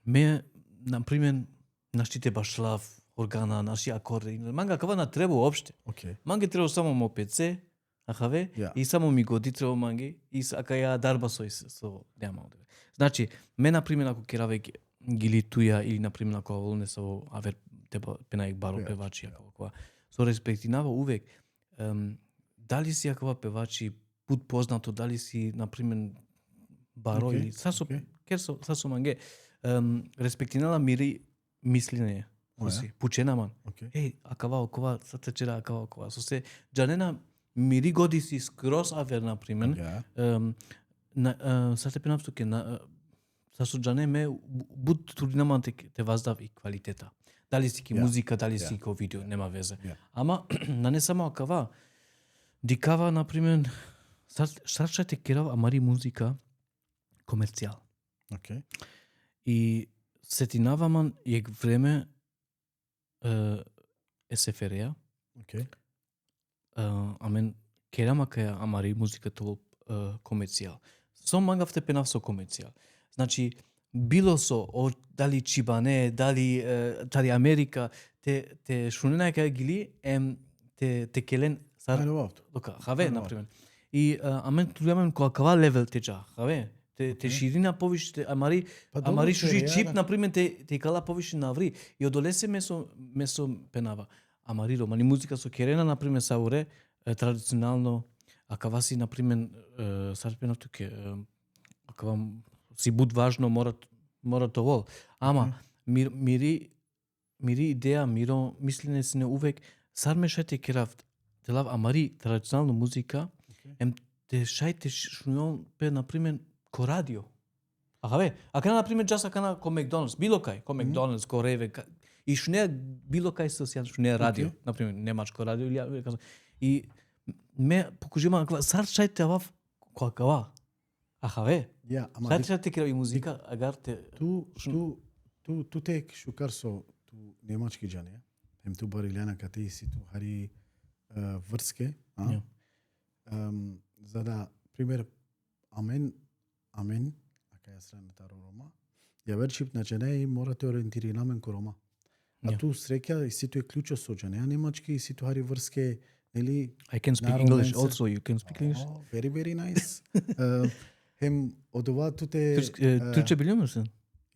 ме, например, нашите башлав, органа, наши акорди, манга кава на треба уопште. Окей. Манге треба само мо пеце, ахаве, и само ми годи треба манге, и ака ја дарба со нема одеве. Значи, ме, например, ако кераве гилитуја, или, например, ако волне со авер теба пенаик баро певачи, ако со респектинава увек, дали си акова певачи пут познато, дали си, например, баро или сасо манге, респектинала мири мислене. Оси, пученаман. Еј, акава окова, сатечера акава окова. Со се джанена мири годи си скрос авер, например. Сате пенавто ке сасо джане ме буд туринаман те воздав и квалитета. Дали си ки музика, дали си ко видео, нема везе. Ама на не само акава, дикава, например, срачате керав амари музика комерцијал. И сетинаваман јек време СФР-ја. Амен керама каја амари музиката комерцијал. Со мангавте пенав со комерцијал. Значи, било со дали Чибане, дали Америка, те шунена каја гили те келен Дока, хаве, например. И амен тујамен која кава левел теча, хаве. Те ширина повише, амари шуши чип, например, те кала повише на аври. И одолесе месо пенава. Амари романи музика со керена, например, сауре, традиционално, а кава си, например, сад пенав туке, а кава си буд важно, мора тоа. Ама, мири идеја, миро мислене си не увек, сад ме шајте керав, телав амари традиционална музика, те шајте шунјон пе, например, ко радио. Ахаве, ака например джаса кана ко Макдоналдс, било кај, ко Макдоналдс, ко Реве, и шуне било кај со сјан шуне радио, например немачко радио или и ме покажувам аква сар шајте авав ко акава. Ахаве. Шајте керави музика, агар те ту те шукар со ту немачки џане. Ем ту барилјана кате и си ту хари врске, за да пример амен, ака ја срана таро Рома, ја вершип на џане и морате ориентири намен ко Рома. А ту среќа и сито е клучо со џане, а немачки и сито хари врске, нели? I can speak English also, you can speak English. Oh, very, very nice. Хем, од ова туте... Турче билјаме се?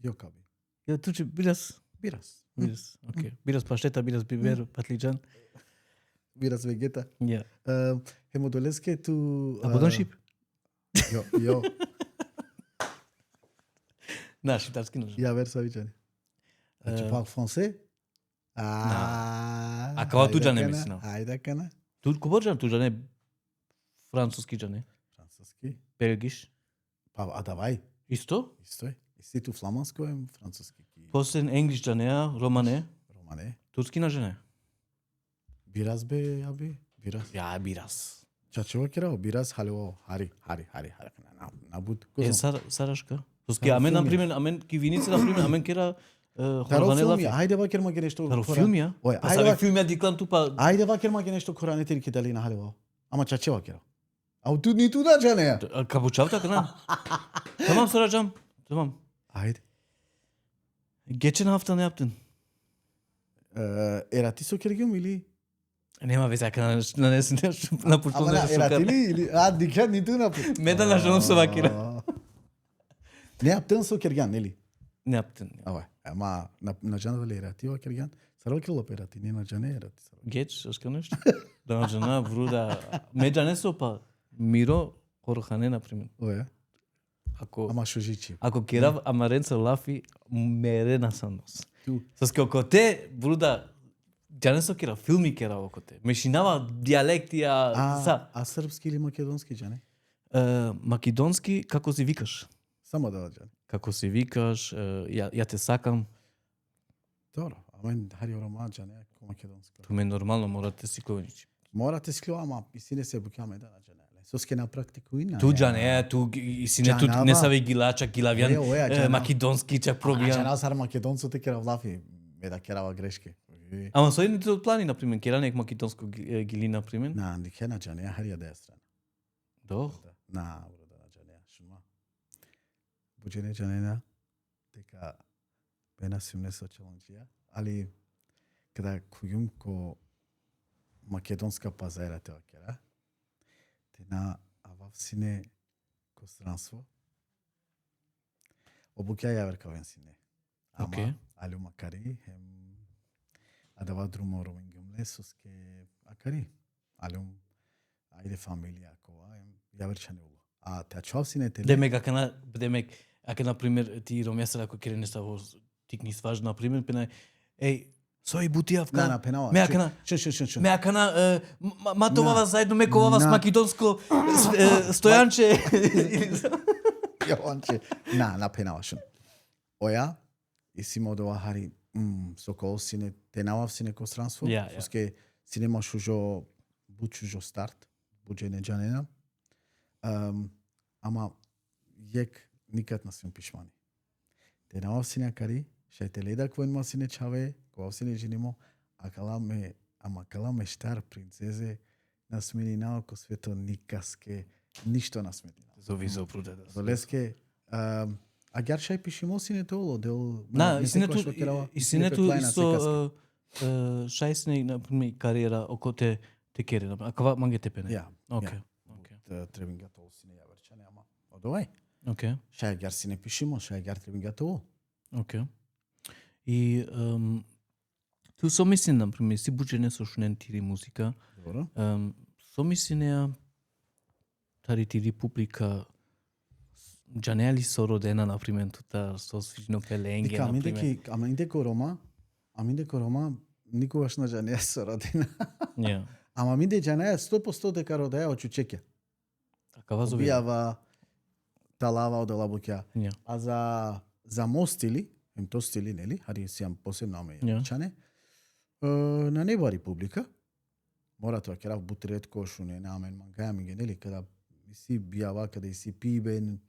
Јо каби. Ја турче бирас? Бирас. Окей. Бирас паштета, бирас бибер, патлиџан. Бирас вегета. Ја. Хем, одолеске ту... А подон шип? Јо. На, шиптарски ножа. Ја верса вичани. Значи, пак франсе? А као туџане мислам. Ајде кана. Турко борџан туџане француски џане. Француски. Белгиш. Па, а давај. Исто? Исто е. Исти ту фламанско е француски. После енглиш џане, романе. Турски на жене. Бирас бе, ја бе. Бирас. Ја, бирас. Чачева керао, бирас, халео, хари. Набуд. Сарашка. Тоски, амен, например, амен ки винице, например, амен кера хорванела. Ајде вакер маке нешто. Филмија? Ој, ајде филмија диклан тупа. Ајде вакер маке нешто коранете ки дали на халео. Ама чачева керао. А ту ни ту да џане. Кабучавта кана. Тамам сараџам. Тамам. Ајде. Geçen hafta ne yaptın? Era ti со Кергјум или? Нема веќе ако нанесе нешто на Ама почнуваш на ератили или дика ниту на Меда на женом со вакира. Не аптен со керган, нели? Не аптен. Ама на жена ли ерати ова керган? Сарал кило ерати, не на жена ерати. Геч, ашка нешто? Да на жена вруда. Меда не сопа. Миро Хорхане например. Ое. Ако Ама шужичи. ако керав амаренца лафи мерена со нос. Ту. Со како те вруда Ја не со кера филми кера око те. Мешинава дијалекти А српски или македонски жане? Македонски како си викаш? Само да жане. Како си викаш, ја те сакам. Добро, ама хари рома жане ко македонски. Тоа ме нормално мора те си клоничи. Морате скло, ама и си не се букаме да на жане. Соске на практикуина. Ту жане, ту и си не тут не саве гилача, гилавјан, македонски чак пробија. Жана сар македонците кера влафи, ме да керава грешки. Ама со едните од плани, например, кера нек македонско гили, например. На, не на жане, харија да е страна. До? На, урода на жане, шума. Буџене жане, дека бена си не со челонџија, али када куѓум ко македонска пазара тоа кера, те на ававсине ко странство, обуќа ја веркавен сине. Окей. Али макари, адава друмо ромингумле соске акари. Алум ајде фамилија кова, ја верчане уло. А те човсине те Демек, ако например ти ромесара ако кере нешто во тикни сваж, например, пена сој бутијавка. на пенава. Ме акана. Ше. Ме акана матовава заедно мековава с македонско стојанче. Јонче. На пенава шун. Оја и си модова хари со колсине тенававсине ко странство. Соске си нема шужо бучужо старт, буџене џанена. Ама јек никад на сум пишмани. Тенававсине кари, шајте ледак воен масине чаве, ковавсине женимо, кала ме штар принцезе, насмени наоко свето никаске, ништо насмени. Зовизо прудеда. Долеске, а гјаршај пишимосине толо, дел... Истинето исто шајсне, например, кариера око те кере, а кава манге те пене? Ја. Окей. Требинга толо сине ја верчане, ама одовај. Окей. Шај гјар сине пишимо, шај гјар требинга толо. Окей. И ту со мислен, например, си буџене со шунен тири музика. Добро. Со мислења тари тири публика џанели со родена, например, тута со свижно пеленге, Дика, например. ама индеко Рома, никогаш на џанеја со родина. Ја. Ама минде џанеја 100% дека родеја од чучеќе. Така вазови. Обијава талава од лабуќа. Ја. А за мостили, то стили, нели? Хари си јам посебно аме јачане. На небари публика. Мора тоа керав бутретко шуне на амен мангаја ми нели када си бијава, када и си пибен,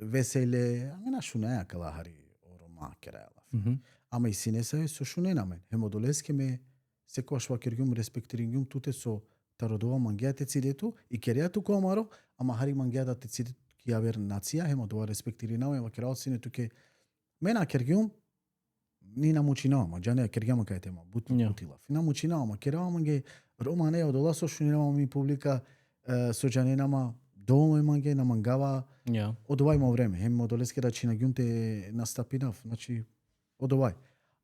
веселе, аме на шунаја кала хари орома керајала. Ама и си не се со шуне на мен. Хемодолеске ме секојаш вакергјум респектирингјум туте со тародова мангија те цидету и керејату коамаро, ама хари мангија да те цидет ки ја вер нација, хемодова респектиринава, ема кераот сине туке мена кергјум ни намучинава, ма џане кергјама кај тема, бутила. Фина мучинава, ма керава манге Рома не одола со шунинама ми публика со џаненама доволно манге на мангава. Одовајмо време, хем одолеске да чинагјум те настапинав, значи одовај.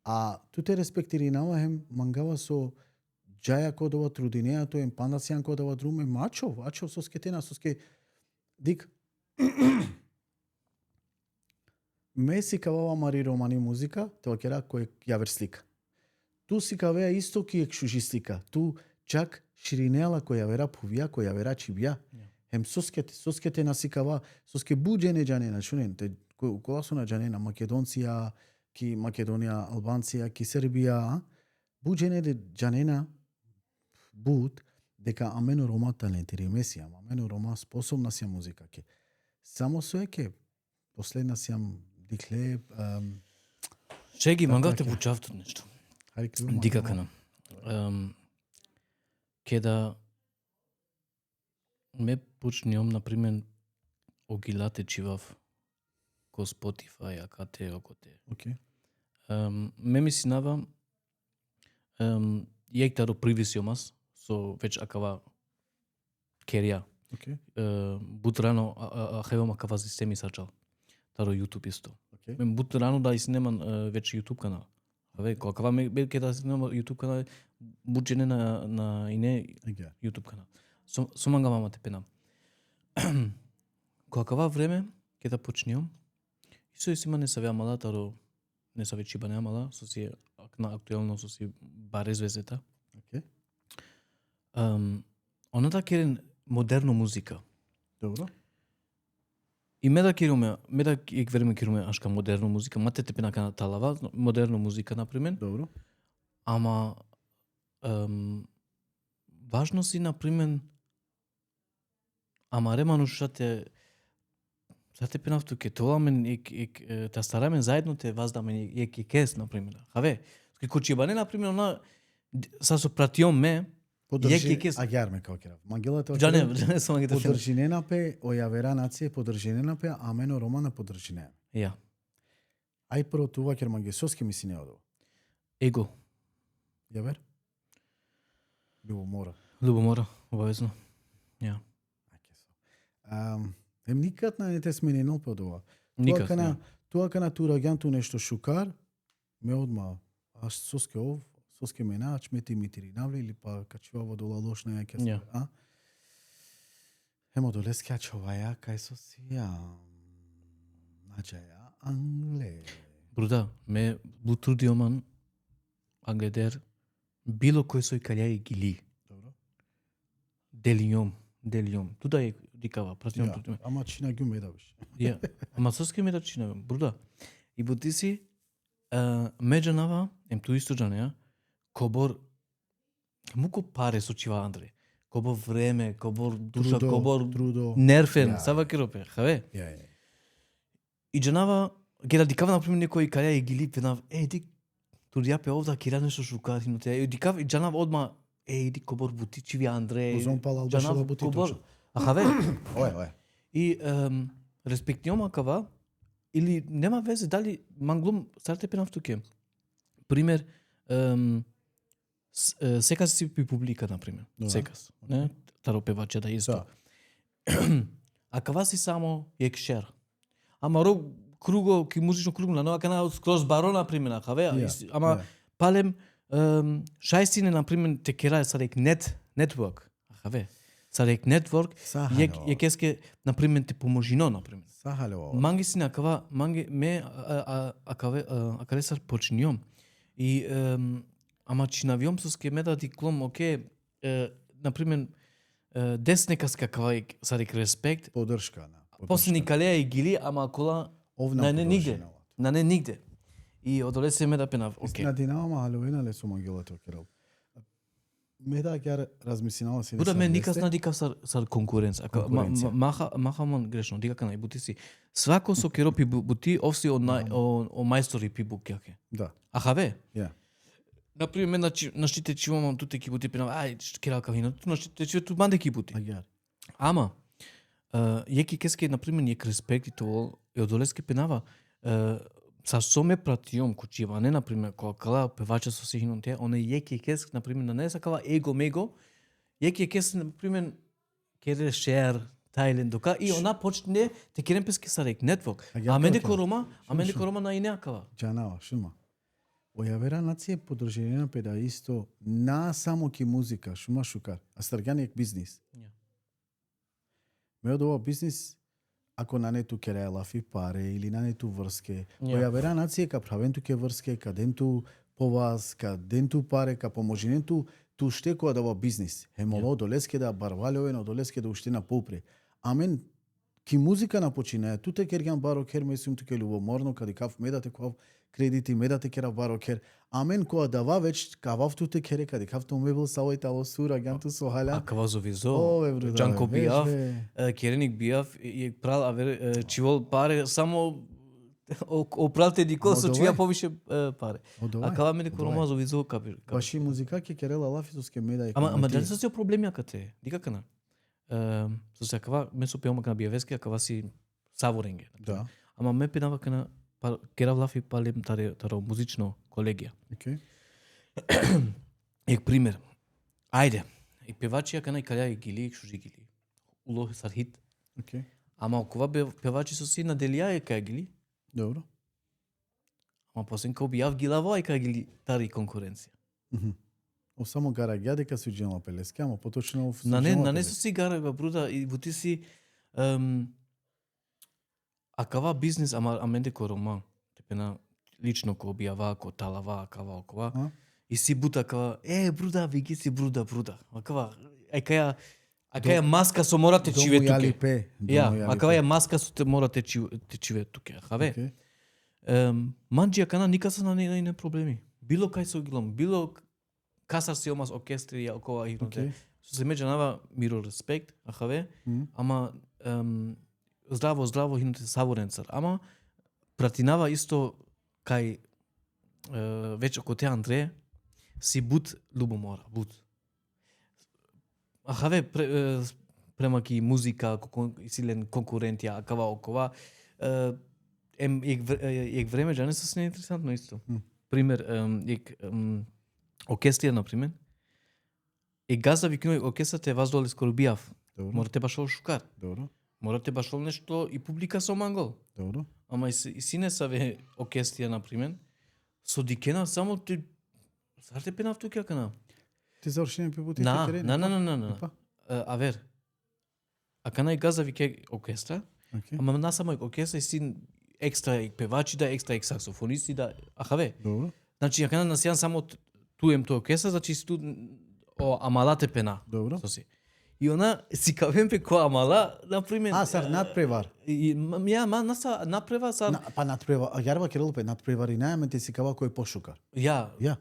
А туте респектиринава хем мангава со џаја кодова трудинеја, тој пандасјан кодова друме, ачов соске тена, соске дик. Меси кавава мари романи музика, тоа кера кој ја вер слика. Ту си кавеа исто ки екшужи слика. Ту чак ширинела која вера пувија, која вера чибија. Хем соскете насикава, соске буџене џанена, шунен, коласо на џанена, Македонција, ки Македонија, Албанција, ки Србија, буџене џанена, буд, дека амено Рома талентири месија, амено Рома способна си музика ке. Само со еке, последна си дикле... Шеги, мангавте бучавто нешто. Дика кана. Кеда ме почнеом, например, огилате чивав ко Spotify, акате, окоте. Ме ми синава, јек таро привисиомас, со веќе акава керија. Океј. Бутрано хевам акава системи сачал. Таро YouTube исто. Океј. Мен бутрано да иснеман веќе YouTube канал. Аве, кога ме ке да снимам YouTube канал, буџене на ине Аѓа. YouTube канал. Со манга мама те пенам. Кога време ќе да почнеам, и сима не савеа мала, таро не саве чиба не мала, со си на актуелно со си баре звездета. Океј. Оната керен модерно музика. Добро. И ме да ек време керуме ашка модерно музика, мате те пена кана талава, модерно музика например. Добро. Ама важно си например ама реману шате те пенав туке толамен та старамен заедно те ваздамен ек кес например. Хаве, кучибане например она са со пратиом ме Подржи кес агјарме како керав. Мангелата Джане со мангите. подржинена пе ојавера нација подржинена пе амено романа подржинена. Ја. Ај прво това кер мангесоски миси не одо. Его. Јавер? Љубомора. Љубомора, обавезно. Ја. Никад не те сменено под ова. Никад. Тоа кана тураѓанту нешто шукар, ме одма, аш соске ов, соске мена, чмети митири навли или па качува во дола лошна ја кеса. Ја. Емо долески ачоваја кај сосија. Наџаја англе. Бруда, ме бутрудиоман англедер било кој сој каља и гили. Добро. Делијом. Туда е дикава, пратијам туда. Ама чина ги медавиш. Ја. Ама соске ме да чинавам, бруда. И бутиси меѓанава, ту исто джане, кобор муко паре со чива Андре. Кобор време, кобор душа, кобор трудо. нерфен, сава керопе, хаве. Ја. И джанава, ке да дикава например некој каја и гили пенав, ди турјапе овда кира нешто шукар, и дикава и джанава одма, ди кобор бутичиви Андре. Озон палал башала бути точно. Ахаве. Ое. И респектниом акава, или нема везе дали манглум старте пенав туке. Пример, секас си пи публика, например. Да. Секас. Не? Таро певаче да исто. А кава си само екшер. Ама круго, ки музично круго на нова канал, скроз баро, например, хаве. Ама палем, шајстине, например, те кера са рек network. Хаве. Са рек network, je keske, например, те поможино, например. Манги си накава, манги ме акаве сар починиом. И ама чинавиом со ske да ти клом, оке, например, деснекаска кава са рек респект. Подршка. После никалеја и гили, ама кола на не нигде. На не нигде. И одолесе ме да пенав, оке. Истина динама халовина ле со мангелата керал. Ме да ќе размислинала се. Буда мен никас надикав сар конкуренца. Махамон грешно, дикака на бути си. Свако со керопи бути овси о мајстори пи букјаке. Да. Ахаве? Ја. Например, на штите чивам туте ки бути пенав, кералка вина, на штите чиве ту банде ки бути. Ама, јеки кеске, например, јек респект и тоа, и одолеске пенава, са соме пратиом кучива, не, например, кога кала певача со сихином те, оне јеки кеск, например, на не сакава его-мего, јеки кеск, например, кере шер, тајлен, дока, и она почне, те керен песке са рек, нетвок. А мене корома на инеакава. Джанава, шума. Ојавера нација подржинена педа исто, на само ки музика, шума шукар, а старганијек бизнис. Ме од ова бизнис, ако на нету кере лафи паре или на нету врске, ојавера нација ка правенту ке врске, ка денту по вас, ка денту паре, ка поможиненту, ту штекува да ова бизнис. Хемоло долеске да барвалјовено, долеске да уштена попре. Амен, ки музика напочине, туте керган баро кер месум туке љубоморно, кади кав медате кав кредити, медате кера баро кер. Амен, која дава веќе кавав туте кере, кади кав то мебел са ој тало сура, ганту со халя. А кавазо визо, Джанко Бијав, кереник Бијав, и прал, чивол паре, само опралте дикол со чија повише паре. А кава мене корома зо визо капир. Баши музика ке керела лафисоске меда. Ама дали се проблеми акате? Дикакана? Со се кава ме со пеома кана бијавески, а кава си саворенге. Да. Ама ме пенава кана кера влафи палем таро музично колегија. Океј. Ек пример. Ајде, и певачи кај кај гили шужи гили. Улох сар хит. Океј. Ама окова певачи со си наделија кај гили. Добро. Ама посен кај објав гилаво кај гили тари конкуренција. О само гараѓа дека се Дженала Пелески, ама поточно На не со си гараѓа бруда и во ти си кава бизнес ама менде ко роман. Тепена лично ко објава, ко талава, кава окова. И си бута кава, бруда, виги си бруда. Акава, каја маска со мора те чиве туке. Кава маска со те мора те чиве туке. Хаве. Манџија кана никаса на не проблеми. Било кај со гилом, било касар си омас оркестри окова игроте. Со се меѓанава миро респект, хаве. Ама здраво хиноте саворенцар. Ама пратинава исто кај веќе око те Андре си бут Лубомора, бут. Хаве премаки музика, силен конкурентија, акава окова. Ек време джане се не интересантно исто. Пример, оркестрија например. Газа викнуј оркестрата е воздоле скоро бијав. Морате башол шукар. Добро. Морате башол нешто и публика со мангол. Добро. Ама и сине саве оркестрија например. Со дикена само ти Сарте пенав тука кана. Ти завршени пебутите терени. На. Авер. Кана и газа вике оркестра. Ама на само оркестра и син екстра певачи да, екстра саксофонисти да. Хаве. Добро. Значи кана на сијан само туем тоа оркестра, значи сту амалате пена. Добро. Соси. И она си кавем пе која амала, например. Сар надпревар. Наса надпревар сар. Надпревар. Јарва Кирилопе надпревар и најаме ти си кава кој пошукар.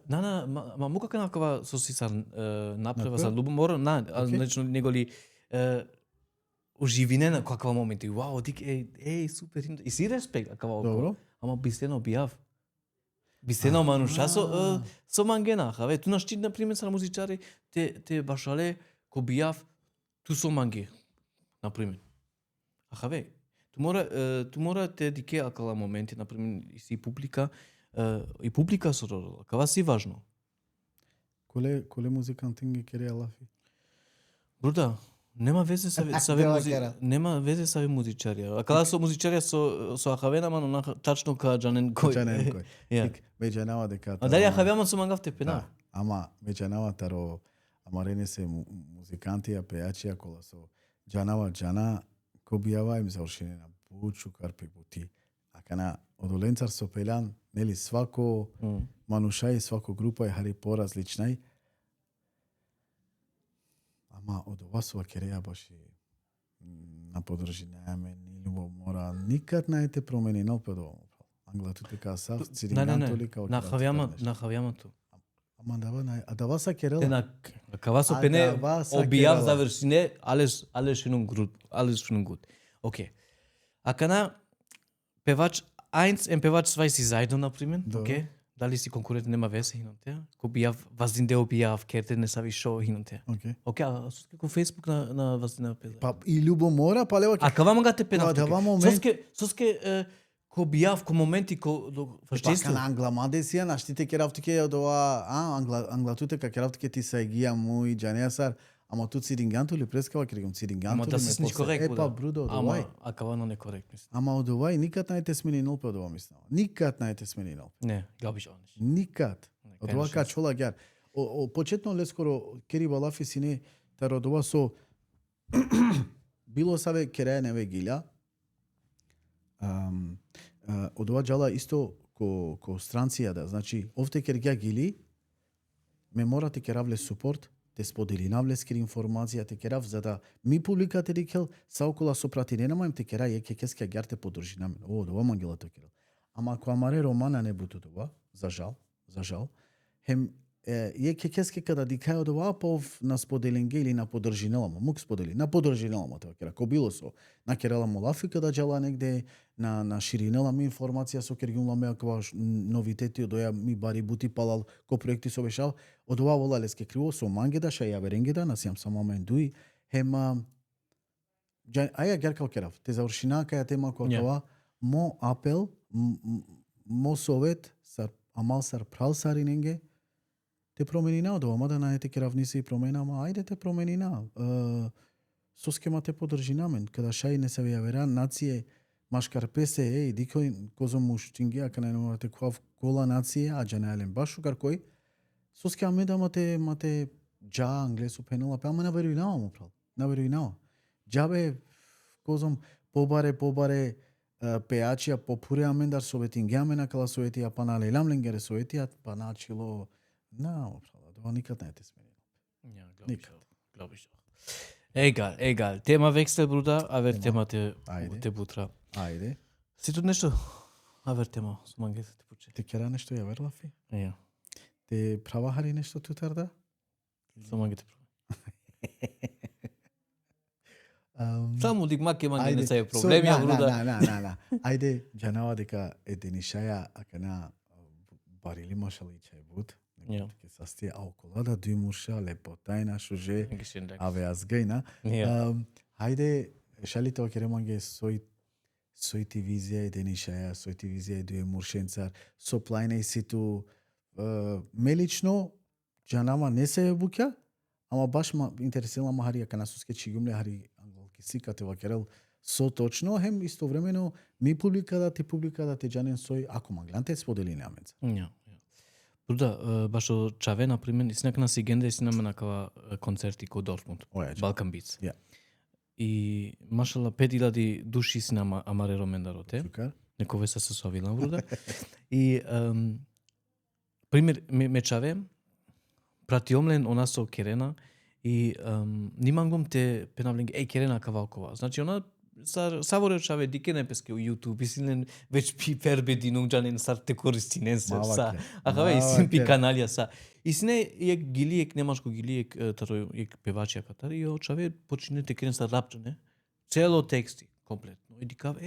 Ма мука кана кава со си сар надпревар сар Лубомора, значи него ли оживинена каква моменти. Вау, дик супер. И си респект кава околу. Добро. Ама бистено објав. Бистено мануша со мангена. Хаве, ту нашти например сар музичари те башале ко бијав ту со манге, например. Хаве, ту мора те дике акала моменти, например, и си публика со рола. Кава си важно. Коле музикантинги кере алафи? Бруда, нема везе саве музичари. Кала со музичари со Ахавена, мано тачно ка Джанен кој. Меѓанава дека. А дали Ахавена со мангав те пена? Ама меѓанава таро амарене се музикантија, пејачија кола со Джанава Джана, ко бијава им завршени на бучу карпи бути. Кана одоленцар со пељан, нели свако манушај, свако група е хари поразличнај. Ама од ова со кереја баш на подржинајаме ни Лубомора, никад не те промени на опет ова. Англату така сав, цирингантоли као. На хавјамато. Ама дава са керела. Кава со пене објав завршине, alles schön gut. Океј. Кана певач 1 и певач 2 си заедно например, океј. Дали си конкурент нема везе хиноте. Ко бијав ваздинде објав, керте не сави шо хиноте. Океј, а соске ко Facebook на ваздина пеза. Па и Лубомора, па лева. Кава мага те пена. Соске ко бијав ко моменти ко фашисту. Па на англамадесија на штите керавтуке од ова, англатуте ка керавтуке ти са егија муи Џанеасар, ама тут циринганту ли прескава керегам циринганту. Ама да се снич коректно. Па брудо од овај. Ама кава на некоректно. Ама од овај никад не те сменинал па од ова мислам. Никад не те сменинал. Не, габиш ониш. Никад. Од ова ка чола гар. Почетно лескоро кери балафи сине таро од ова со било саве кереја неве гилја. Од ова джала исто ко странција да, значи овте ker ја гили ме морате керавле супорт, те сподели навлескер информација, те керав за да ми публикате дикел са окола со прати не намајм те кера ќе кеска гарте подржи на мене. Од ова мангелата керал. Ама ако амаре романа не буту тоа, за жал, хем ќе кеска када дикај од ова пов на споделенге или на подржинелама, мук сподели, на подржинелама тоа кера, ко било со на керала молафи када джала негде на ширинела ми информација со кергјумламе аква новитети од оја ми бари бути палал ко проекти со бешал, од ова вола леске криво со мангеда ша ја веренгеда на сиам само мендуи, хема аја геркал керав, те завршина каја тема која тоа, мо апел, мо совет, амал сар прал сариненге, те промени на одова, да најдете ке равни се и промена, ама ајде те промени на. Со скема те подржи намен, када шај не се вејавера, нација машкар песе, дикој козом муштинги, ака не можете куав гола нација, а джанален башукар кој, со скема мате джа англесу пенела, па ама наверуј нава му прал. Наверуј нава. Джабе козом побаре пеачија попуре амендар советинги амена кала советија панале ламленгере советија паначило на прала. Това никад не те смени. Ja, glaube ich auch. Egal. Thema Wechsel, Bruder, aber Thema te butra. Ајде. Si tu nešto? Aber Thema, so man geht te puče. Те кера нешто ја верлафи? Ja. Те правахари нешто тутарда? So man geht Само дик маке man не се проблеми, Bruder. На. Ајде, џанава дека денишаја акана барили машали чај буд. Ja. Ке састи околада дујмуша лепотајна шуже. Dankeschön, danke. Аве аз гејна. Ja. Ајде, шалите окереманге сојти визија и денишаја, сојти визија и дуе муршенцар, со плајне и ситу мелично, џанама не се букја, ама баш ма интересела ма хари, ака насуске чигумле хари анголки сикате вакерел, со точно, хем истовремено ми публика ти џанен сој, ако магланте сподели неаменца. Ja. Bruder, baš o Čave, na primjer, i snakna si gende i snama nakava koncerti kod Dortmund, Balkan Beats. Ja. I mašala 5000 duši si nama amare romendarote. Сукар. Некој се совила, Bruder. И пример ме Čave, pratijomlen ona со Керена и нимангом те пенавленги, Керена кавалкова. Значи она Саворе Чаве дикене песке у YouTube, исилен веќе пи пербединун џанен сарте користинен се са. Ахаве исин пи каналија са. Исине ек гилиек немашко гилиек таро ек певачија катар и о Чаве почине те керен са рапчане. Цело тексти комплетно. И дикав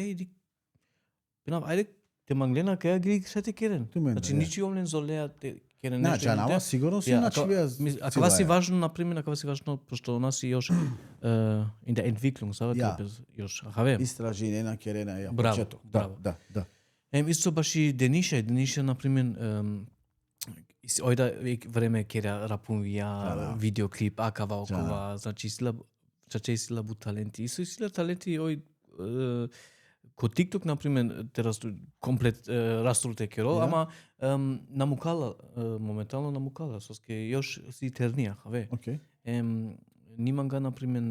пенав ајде те манглена каја гилиек ша те керен. Значи ничи омлен золеа те керен нешто. Џанама сигурно си начивија. Акава си важно на пример, акава си важно пошто она си још in der Entwicklung, још ахаве. Истражение на керена ја почеток. Да. Исто баш и Дениша на пример ојда време кера рапунвија, видеоклип, акава окова, значи сила бу таленти. Исто сила таленти ој ко TikTok, например, те комплет раструлте керол, ама намукала, моментално намукала, соске још си тернија, хаве. Окей. Ниманга, например,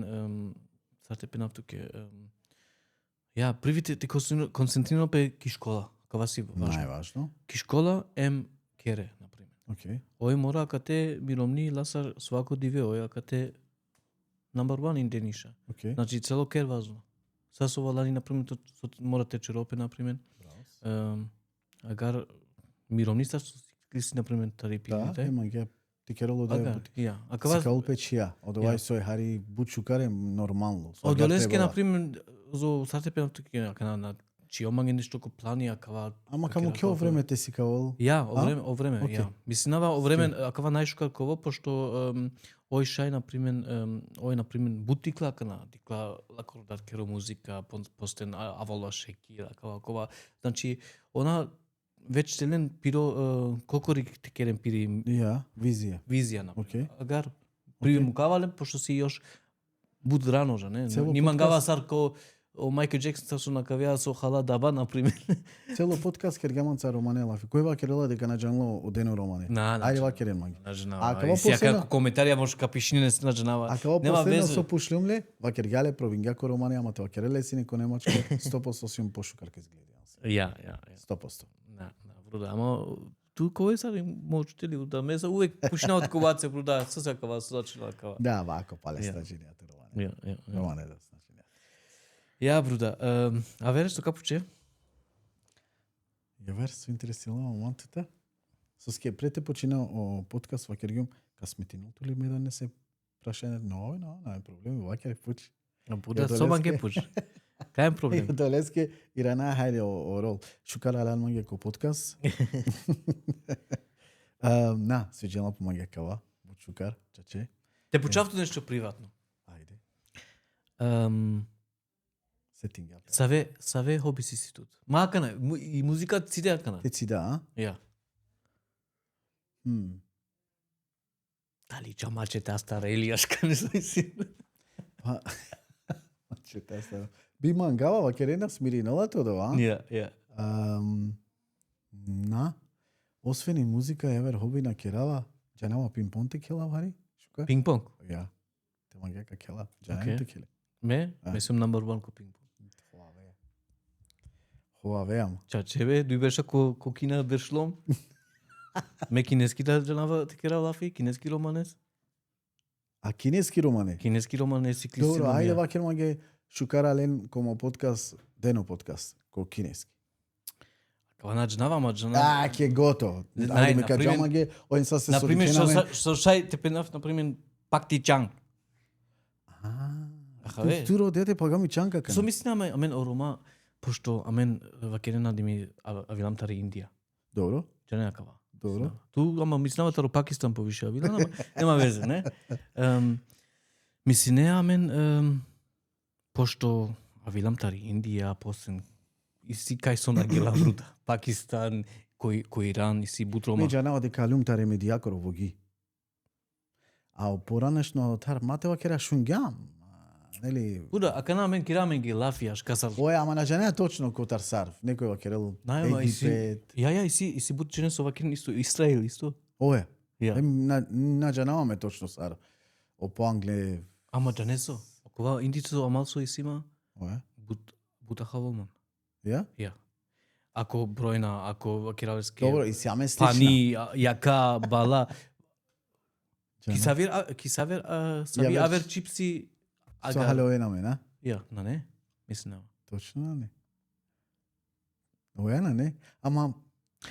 сарте пенав туке, ја, привите те концентрирано пе ки школа, кава си важно. Најважно. Ки школа, кере, например. Окей. Ој мора, ака те миромни ласар свако диве, ој ака те number one in Дениша. Окей. Значи, цело кер важно. Са со валани, например, морате черопе, например. Агар миромни са си, например, тарипи. Да, имање тикероло да ја. Сикал печија, од овај сој хари бучукаре нормално. Од Олеске, например, зо сарте пенав туки, ака на чиомање нешто ко плани, акава... Ама каму ке овреме те сикавал? Ја, овреме, ја. Мислинава овреме, акава најшукар ково, пошто ој шај, например, бутикла кана, дикла лакордар керо музика, постен авала шекира, акова. Значи, она веќе телен пиро, колко те керен пири... Ја, визија, например. Агар, пример мукавален, пошто си још буд раножа, не? Нимангава сарко о Майкл Джексон со накавија со хала даба, например. Цело подкаст кергаманца романела. Кој ва керела дека наџанло одено романе? Ајде ва керен маги. Наџанава. И како коментарија може капишнине се наџанава. А као последно со пушлюмле, ва кергале провингјако романе, ама тоа кереле си неко немачко 100% сим пошукарка изгледа. Ја. 100%. Да, Бруда, ама ту кој са можете ли да ме за увек пушна од коваце, Бруда, со сакава сочила кава. Да, вако палестраџинијата романе. Ја. Романе да. Ја, Бруда, а вереш што капуче? Ја вереш со интересила моментата. Со ске прете почина о подкаст во Кергјум, касметиното ли ме да не се прашање, но, нај проблем, ваќе пуч. Бруда, собан ке пуч. Кај проблем? Долеске ирана хајде о рол. Шукара алан манге ко подкаст. На, свиđala помаѓа кава, Шукар, чаче. Те почавто нешто приватно. Ајде. Саве хоби си тут. Макана и музика сите акана. Те си да, Ја. Дали чамаче та стара Илијашка, не знам си. Па, че та стара. Би мангава вакерена смиринала тоа, а? Ja. На, освен и музика, евер хоби на керава, џанама пинг-понг кела вари? Шука? Пинг-понг. Ja. Te mag jaka kela. Окей. Џанама те келе. Me? Me сум number one ко пинг-понг. Хубаве, ама. Чаче, дуј беше ко кина бершлом. Ме кинески да џанава те кера лафи, кинески романес. А кинески романе? Кинески романес и клисти. Добро, ајде вакер маге шукара лен комо подкаст, дено подкаст, ко кинески. Кава на џанава, ма џанава. Ке готово. Нај, Ајде ме например- кажа маге, оин са се Например, сориченаме. со шај те пенав, например, пак ти чанг. Ахаве. Културо дете пагами чанка Со кана. мислиме, амен орома, пошто амен вакерена дими авилам тари Индија. Добро, Џанеа кава. добро. Ту, ама мислиме таро Пакистан повише авилам, ама нема везе, не? Мислиме, амен, пошто авилам тари Индија, посен, и си кај со нагела бруда. Пакистан, кој Иран, и си бутрома. Ми џанава дека люмтаре медијакоро во ги. А поранешно тар мате вакера шунгам. Нели? Буда, ака на мен кирамен ги лафијаш, касар. Оја, ама на џанеа точно котар сарф. Некој вакерел Најма, и си, Египет. и си бут ченен со вакерен исто, Израел исто. Оја. Ја. На џанаваме точно сарф. По англе. Ама џанесо, кога индицо амалсо и сима, Оја. бутаха волман. Ја? Ја. Ако бројна, ако киравски Добро, и сјаме слична. пани, јака, бала, Џана. кисавер, саби Јавер- авер чипси, Со халеоена на? Ја, на не? Мислам. Точно на не. Оја на не. Ама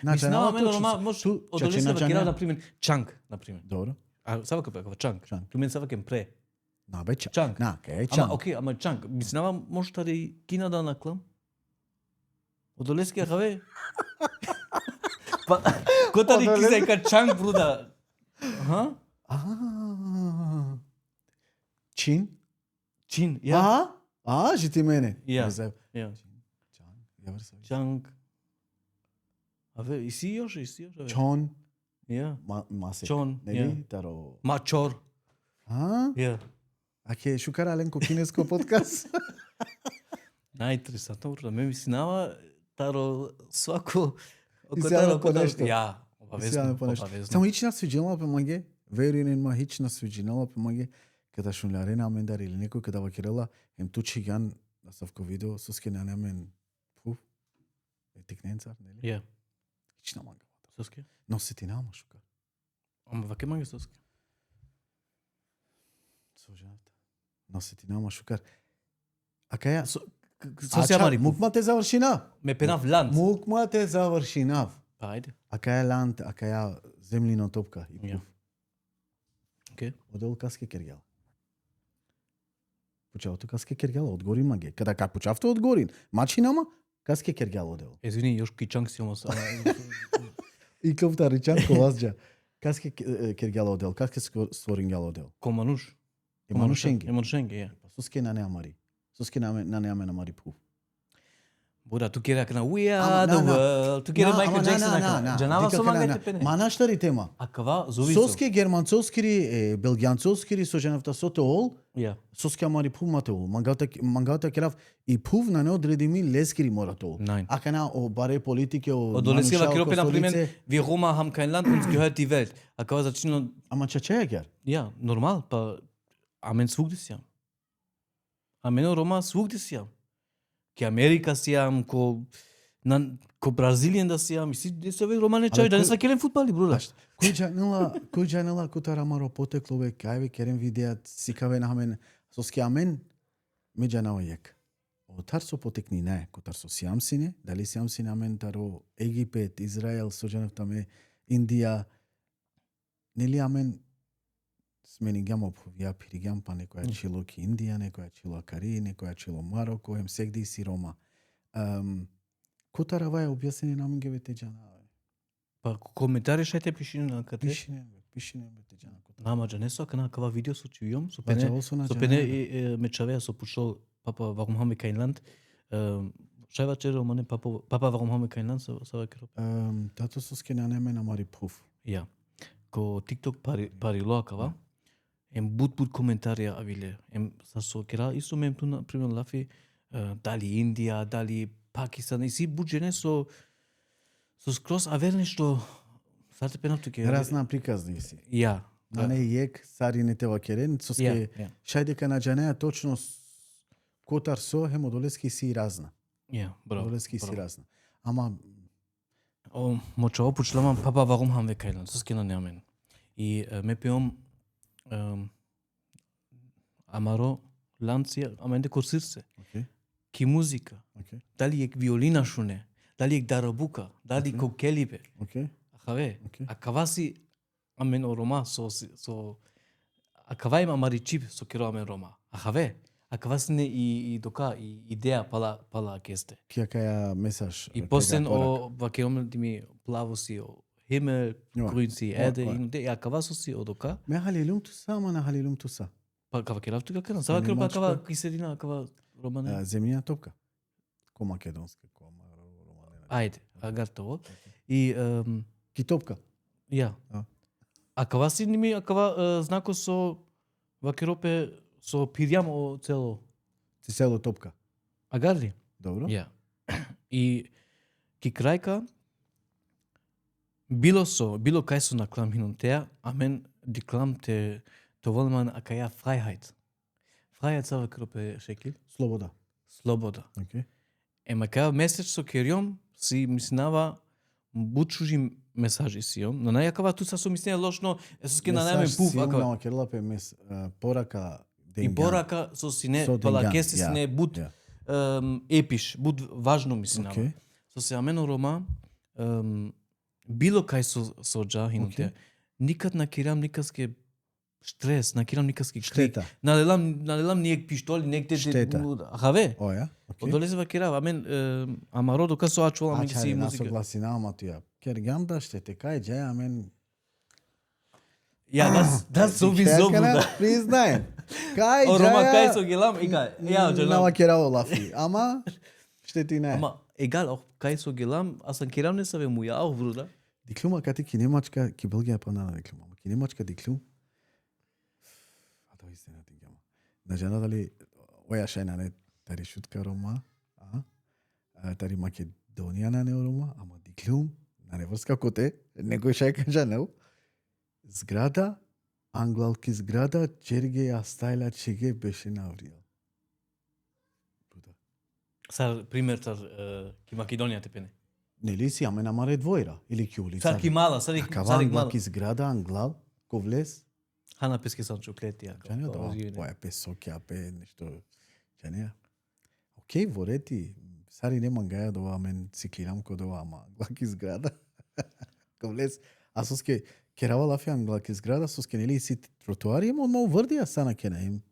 на Мислам, џанава мен точно. норма може Ту- одолесно чачи на да кира, џанеа. например, чанг, например. Добро. А сава кај чанг. Чанг. Ту мен сава кен пре. На бе чанг. Чанг. На, кај е Ама чанг. окей, ама чанг. Мислам, може тари кина да наклам. Одолески хаве. Па кота ди киза ка чанг бруда. Аха? Чин? Чин, ја. Жити мене. Ја. Не знам. Ја. Чанг. Ја врсам. Чанг. Аве, и си још, аве. Чон. Ја. Масе. Чон, Нели? Таро. Мачор. Ја. А ке шукара ленко кинеско подкаст? Најинтересантно, бруда, ме мислинава таро свако Изјаваме по нешто. Ја, Сјаме по нешто. обавезно. Само ична свиđenала pe маге, верујен ма ична свиđenала pe маге, када шунларена мендар или некој када вакирела, ем тучи ган на савко видео, соске на немен, пуф, етикненцар, нели? Ја, Ична мага. соске. Но се ти нама шука. Ама ваке маге соске. Со жената. Но се ти нама шукар. А каја? Сосја мари, Мукма те завршинав. ме пенав ланд. Мукма те завршинав. Па, ајде. А каја ланд, а каја землино топка и Ја. пуф. Окей. Одел каске кергела. Почавото каске кергела, одгорин маге. Када ка почавто одгорин, мачинама, каске кергела одел. Извини, још кичанг си ама И кавта ричанко вазџа. Каске кергела одел, каске створингела одел. Комануш. Еманушенги. Еманушенги, ја. Соске на неамари. Соске на неаме на мари пуф. Буда, ту кера на We Ама, are the на. world. Ту кера Майкл Джексон на. Џанава со мангете пене. Манаш тари тема. А кава зови со. Соске германцоскири, белгијанцоскири со женавта сотеол, Ја. соске амари пув матеол. Мангата керав и пув на неодредими лескири моратол. Nein. А кана о баре политике о Одолески Манушау, вакиро пена Костолице. пример, wir Roma haben kein Land, uns gehört die Welt. А кава зачино, Ама чачеја гер. ja, normal, па амен свугде си јам. Амен Рома свугде си јам. Ке Америка си јам, ко Бразилијан да си јам, и си се ве Рома не чај, да не са келен футбали, бруда. Кој џанела кутара маро потекло ве кајве керен видеат сикаве на хамен соске амен ме џанава јек. Отар со потекни не, котар со сијамсине, дали сијамсине амен таро Египет, Израел, со женавтаме Индија, нели амен смени гјам ја пиригјам па некоја чило ки Индија, некоја чило Кари, некоја чило Мароко, ем сегди си Рома. Котара ваја објаснени на мингеве те џанава. Па коментари шајте пишини на кате. Пишине бе те џана. Нама џанесо, кана кава видео со чујом, со Па пене, џавол со на со пене ме чавеа со пушол папа warum haben wir kein Land? Шајва че Романе папа warum haben wir kein Land? Са ваке. Тато со скенане ме намари пуф. Ја. ко TikTok парило акава, бут коментарија авиле. Са со кера исто ту на пример лафи дали Индија, дали Пакистан и си буџене со скроз аверне што сарте пенавто ке Разна приказни си. Ја. А не јек сарините вакерен, со ске шајдека на џанеја точно котар со хемодолески си разна. Ja, bra. Dolezki si razna. Ama Mocha opuchlamam papa warum haben wir keinen? Das ist nemen. I mepiom amaro lanția amende cursirse. Okay. Ki muzika. Okay. Dali ek violina shune. Dali ek darabuka. Dali kokelibe. Okay. Akave. Okay. Akavasi amen oroma so akavaim amarichip so kero amen roma. Akave. Akavasne i doka i ideja pala keste. Kja kaja mesaj. I posen o vakeom dimi plavo si o himmel, grün si Erde in de akavaso si o doka. Me halilum tu sa, mana halilum tu sa. Pa kava kerav tu kakana. Sava kero pa kava kisedina akava romane. Zemlja topka. Ko makedonska, ko romane. Ajde, agar to. I Ki topka. ja. Akava si nimi akava znako so vakerope so pirjam o celo. Ti celo topka. Agar li? Dobro. Ja. I ki krajka bilo kaj so naklam hinuntea, amen diklam te tovolman akaja Freiheit. Freiheit sa vakerope šekli? Sloboda. Sloboda. Okay. Макар месец со кериом си мислинава бучужи месажи сиом, но најакава ту са со мислење лошно, со ке на најме пуф акава. акава. На керлапе мес порака И борака со сине палакести сине буд епиш, буд важно мислинава. Okay. Со се амено рома било кај со џахинуте. Никад на керам никаске стрес, на керам никаске Штета. Налелам ниек пиштоли, некде ахаве. Оја. Okay. Одолезева керава, амен амаро дока со ачувала ми си на музика. согласина, ама туја. Кергам да штете кај џај, амен. Ja, das sowieso, Bruder. Признаем. Кај џај. Рома, кај со гелам, egal. Ja, Нава кераво лафи. Ама штети не. Ама, egal, auch кај со гелам, аз сам керам не саве му ја, auch, Bruder. Диклума кати ки Немачка, ки Белгија па на диклума. Ки Немачка диклум. А тоа истина ти гама. На жена дали оја шајна не тари шутка Рома, тари Македонија на не Рома, ама диклум на неврска коте, некој шајка жанел. Зграда, англалки зграда, черге ја стајла чеге беше навријал. Сар, пример, ки Македонија те пене. Нели си, аме намаре двојра, или ки улица. Сар ки мала, сар Акава мала. англалки зграда, англал, ко влез. Хана песке сам чоклетија. Џанеја да, поја песокја, пе нешто. Џанеја. Океј, во рети, сари не мангаја да ова мен циклирам код ова, ама англалки зграда. Ко влез, а соске керава лафи англалки зграда, соске нели си тротуари, ама одма уврдија сана кена им.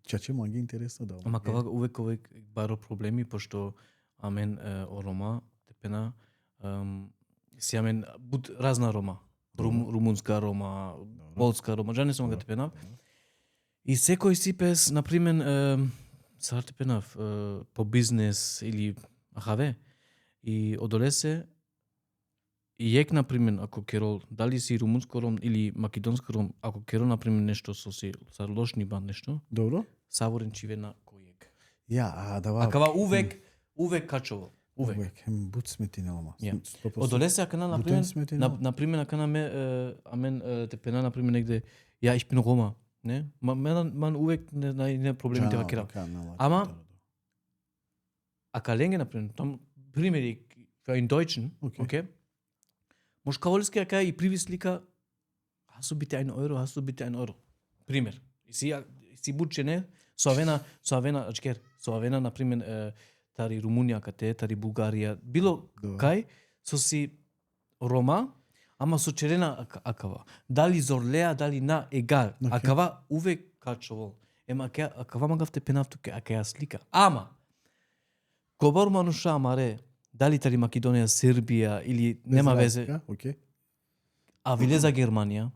Чаче манги интересно да. Ама кава увек баро проблеми, пошто амен о Рома, те пена, си амен буд разна Рома. Румунска Рома, полска Рома, џане сум га те пенав. И секој си пес, например, сар те пенав, по бизнес или ахаве, и одолесе, и јек, например, ако керол, дали си румунско ром или македонско ром, ако керол, например, нешто со си, сар лошни бан нешто, Добро? саворен чивена кој јек. Ја, дава. Акава увек качово. Увек. Увек, буд сметина, ама. Ја. Одолесе акана, например, акана ме, амен, те пена, например, негде, ја, ich bin Roma, ne? Man увек не проблеми те вакера. Ама, ака ленге, например, там, примери, für einen Deutschen, okay? Moš kavoliski aká i privislika, hast du bitte 1 Euro, hast du bitte 1 Euro. Primer. Si bučene, so avena, naprimjer, tari Rumunija kate, tari Bulgarija, bilo kaj, so si Roma, ama so čerena akava. Dali zorlea, dali na egal. Akava uvek kačovo. Ema akava magav te penavtuke, akaja slika. Ama, kobor manuša amare, дали тари Македонија, Србија или нема везе. Okay. А виле за Германија,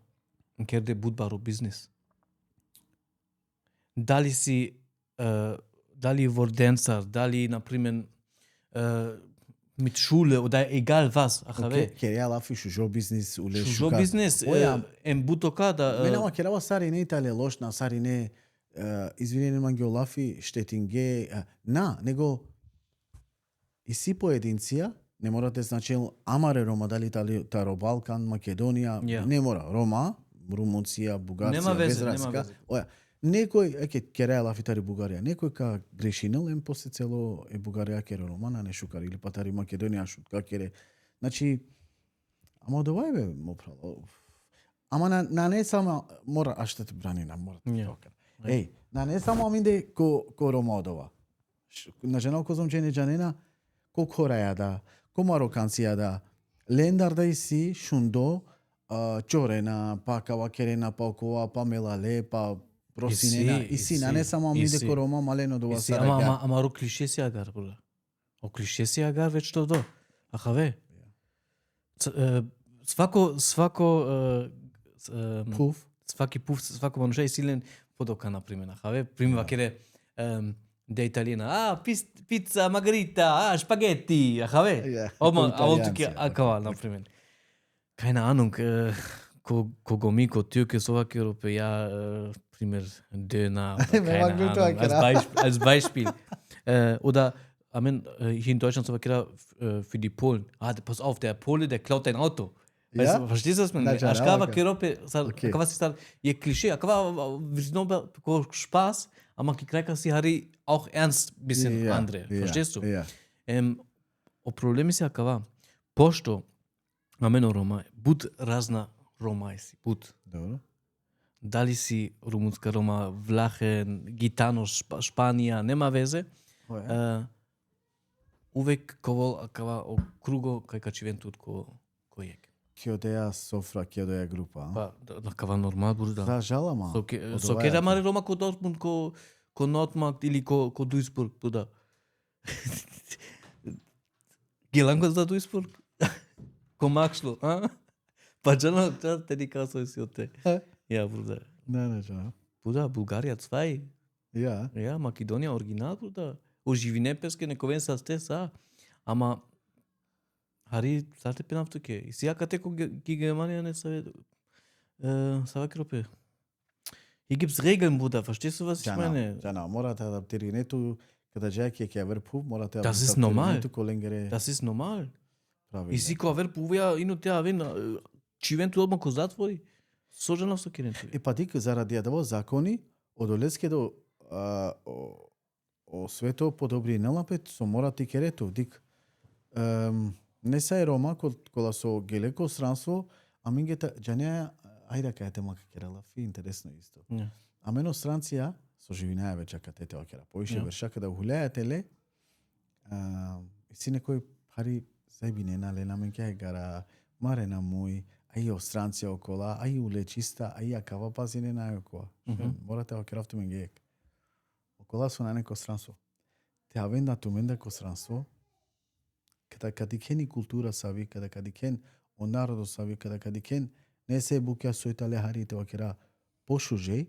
керде будбаро бизнес. Дали си дали ворденцар, дали например Mit Schule oder egal was. Okay, queria lá fiz show business ule Show business em butokada. Мене ама керава сари не Италија лошна, сари не извинени мангиолафи штетинге него и си поединција, не морате значил амаре Рома, дали Таро Балкан, Македонија, не мора. Рома, Румунција, Бугарција, Безрадска. Некој кереа лафитари Бугарија, некој ка грешинел ем после цело Бугарија кере Романа не шукар или патари Македонија шутка кере. Значи ама довај бе мопрало. Ама на не само мора аште те брани на мора. На не само аминде ко Рома одова. На жена ко зомчене джанена ко Кореја да, ко Мароканција да. Лендар да иси шундо чорена, па кава керена, па окова, па мелале, па просинена. Иси, на не само аминде ко Рома малено дова сараја. Ама ро клише си агар, буда. О клише си агар веќе тоа до. Ахаве. Сваки пуф, свако мануша е силен подока, например. Ахаве, пример, кере де италиена, пица, маргарита, шпагети, ахаве. Олтуки акава, например. Keine Ahnung, Kogomiko, Türke, Slowakei, Europäer, primär Döner, keine Ahnung, als Beispiel. Oder hier in Deutschland Slowakei für die Polen. Pass auf, der Pole, der klaut dein Auto. Weißt du, verstehst du das? Ашкава Керопе, акава си стар, е клише, акава визнобе Spaß, aber die Kreiker sie hari auch ernst bisschen andere. Verstehst du? O problemi se akava. Pošto Амено Рома, буд разна Рома еси, буд. Добро. Дали си румунска Рома, Влахен, Гитано, Шпанија, нема везе. Увек ковол акава округо кај качивентут кој ек. Ке одеа Софра, ке одеа група. Па, акава нормал бурда. Да, жалама. Со ке рамаре Рома ко Дортмунд, ко Нотмарк или ко Дуисбург, буда. Геланго за Дуисбург? Ко Макшло, Па джана те ни касо си од те. Ја, бруда. Не, джана. Буда, Булгарија цвај. Ја. Ја, Македонија оригинал, бруда. Оживине песке, нековен са сте са. Ама, хари, сате пенавтуке. И сега кате ко Германија не саве... Сава кропе. Hier gibt's Regeln, Bruder. Verstehst du, was ich meine? Jana, morate adaptirinето, kada jake ke verpu, morate Das ist normal. Das ist normal. И си ко авер пувија ино теа вен чивенту одма ко затвори. Сожена со керенци. Па дик заради адово закони одолеске до о свето подобри нелапет со мора ти керето дик. Не са Рома кола со гелеко странство, а мингета џанеа ајде кајте мака керала фи интересно исто. Амено странција со живинаја веќе катете окера. Поише вершака да ухулеателе. Си некој хари Зајбинена лена мен ке гара марена муј, ај о странција окола, ај улечиста, ај акава пазинена окола. Морате окерафту мен гек. Окола со на неко странство. Те авенда ту менда ко странство. Када кадикен култура сави, када кадикен о народо сави, када кадикен не се букја со итале харите окера пошужеј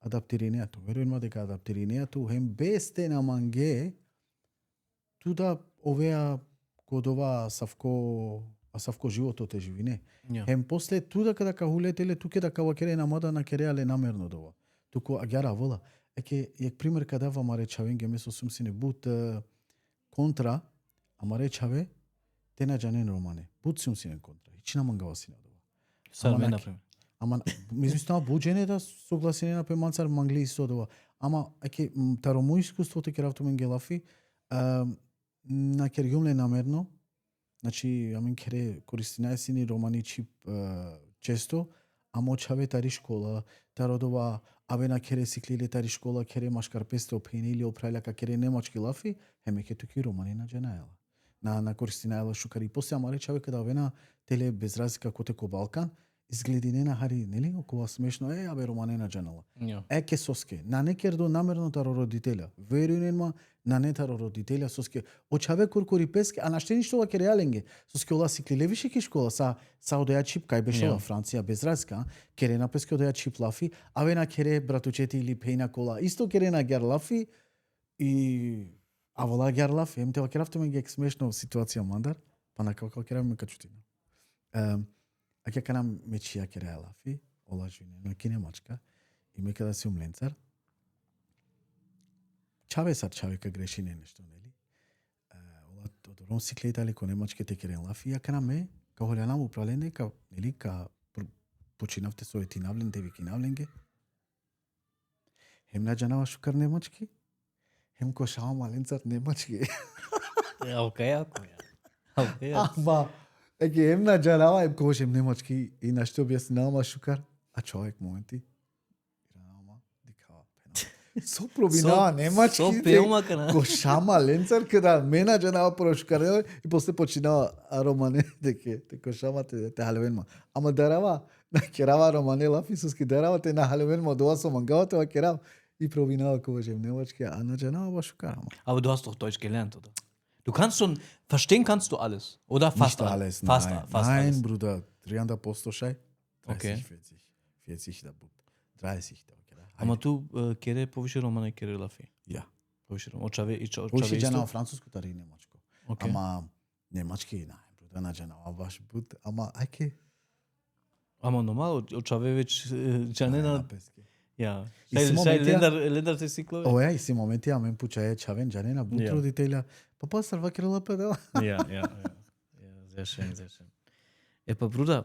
адаптиринеато. Верувам дека адаптиринеато хем бесте на манге туда овеа кодова савко животот е живине. Хем после туда када кахулетеле туке да кавакере намада на кереале намерно дова. Туку агјара вола. Ек пример када ва маре чавенге месо сумсине бут контра, амаре чаве тена джанен романе. Бут сумсине контра. Ичина мангава сине дова. Сарме например. Ама мислам буџене да согласине на пеманцар мангли исто дова. Ама таромо искуството керавто менгелафи на кергјумле намерно, значи, амин кере користинај сини романи чип често, амо чаве тари школа, тародова, аве на кере сиклиле тари школа, кере машкарпесте опени или опрајляка кере немачки лафи, хеме ке туки романи на дженајала. На користинајала шукари. После амаре чаве када аве на теле без разлика коте ко Балкан, изгледи на хари, нели, окова смешно, абе романе на джанала. Ке соске, на некер до намерно таро родителя. Верујнема на не таро родителя соске. Очаве куркури песке, а наште ништо ке реаленге. Соске ола сиклиле више ки школа, са одеја чип кај бешела Франција без разлика, кере на песке одеја чип лафи, аве на кере братучети или пејна кола. Исто кере на гер лафи и А вола гјарлав, ем те вакеравте ме гек смешно ситуација мандар, па на како керав ме качутина. А ќе канам ме чија кереа лафи, ола жуне, но ки немачка, и ме када си умленцар. Чаве ка греши не нешто, нели? Ола тодорон си клетали ко немачке те керен лафи, ја канам ме, ка холянам управлене, ка, нели, ка починавте со ети навленте, вики навленге. Хем наджанава шукар немачки, хем кошава маленцар немачки. Океј. Ама, еки хем наджанава, хем кошем немачки и нашто објаснава шукар, а човек моменти. Со пробинава немачки, Со пеума кана. кошама ленцар када менаджанава прошукар и после починава романе деке те кошама те халевенма. Ама дарава на керава романе лафисуски дарава те на халевенма доа со мангава те керав и пробинава кожем немачки, а наджанава башукар. Aber du hast doch Deutsch gelernt, oder? Du kannst schon, verstehen kannst du alles, oder? Fast Nicht alles, Fast, nein. fast Nein, alles. Bruder, 300 Postošaj, 30, Okay. 40 da bud. 30 da okera. Ама ту кере повише романе кере лафи. Ja. Повише романе. Очаве и очаве Повише исто. джана француско тари немачко. Окей. Ама немачки, нај, Bruder, на джана баш буд, ама ајке. Ама нормално, очаве веќе џанена. пески. Ja. И си моментија- Лендar се сиклове. Ова и си моменти амен пучаје чавен джанена буд Ja. родителја. Па пасар вакерла педела. Ja, ja, ja. Ja, sehr schön, sehr schön. Epa, Bruder,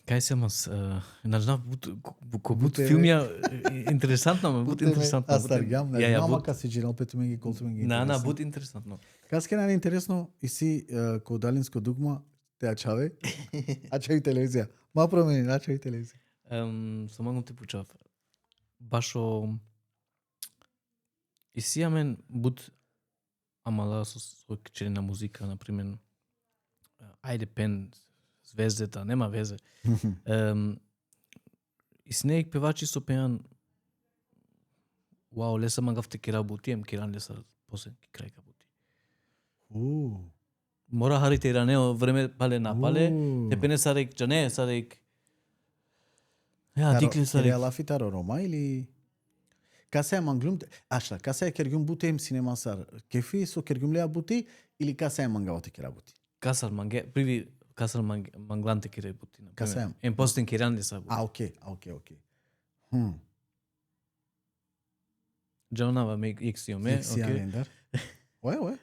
kaj se mas, nažna, ko bud Bute- film ja interesantno, ma bud interesantno. Астаргам, Ja, ja, мама bud, ка си джинал пету меги колту меги. na, bud interesantno. Каске на интересно и си ко далинско дугма те ачаве. Ачави телевизија. Ма промени, ачави телевизија. Само те пучав. Башо и си амен буд амала со кчерена музика, например. Ајде пен звездета, нема везе. И снег певачи со пеан Вау, леса мангав те кера бути, ем керан леса после крајка бути. Мора харите иране време пале напале, те пене сарек джане, сарек. Ja, diklе Кереа сарек. лафитаро Рома или касе манглум ашта касе кергум бутем синемасар кефи со кергум леа бути или касе мангавате кера бути. Касар манге, приви касар мангланте кере бути. Касем. Ем постен керан леса бути. Окей. Джонава ме ексиоме, Сијан окей. ендар. Оe.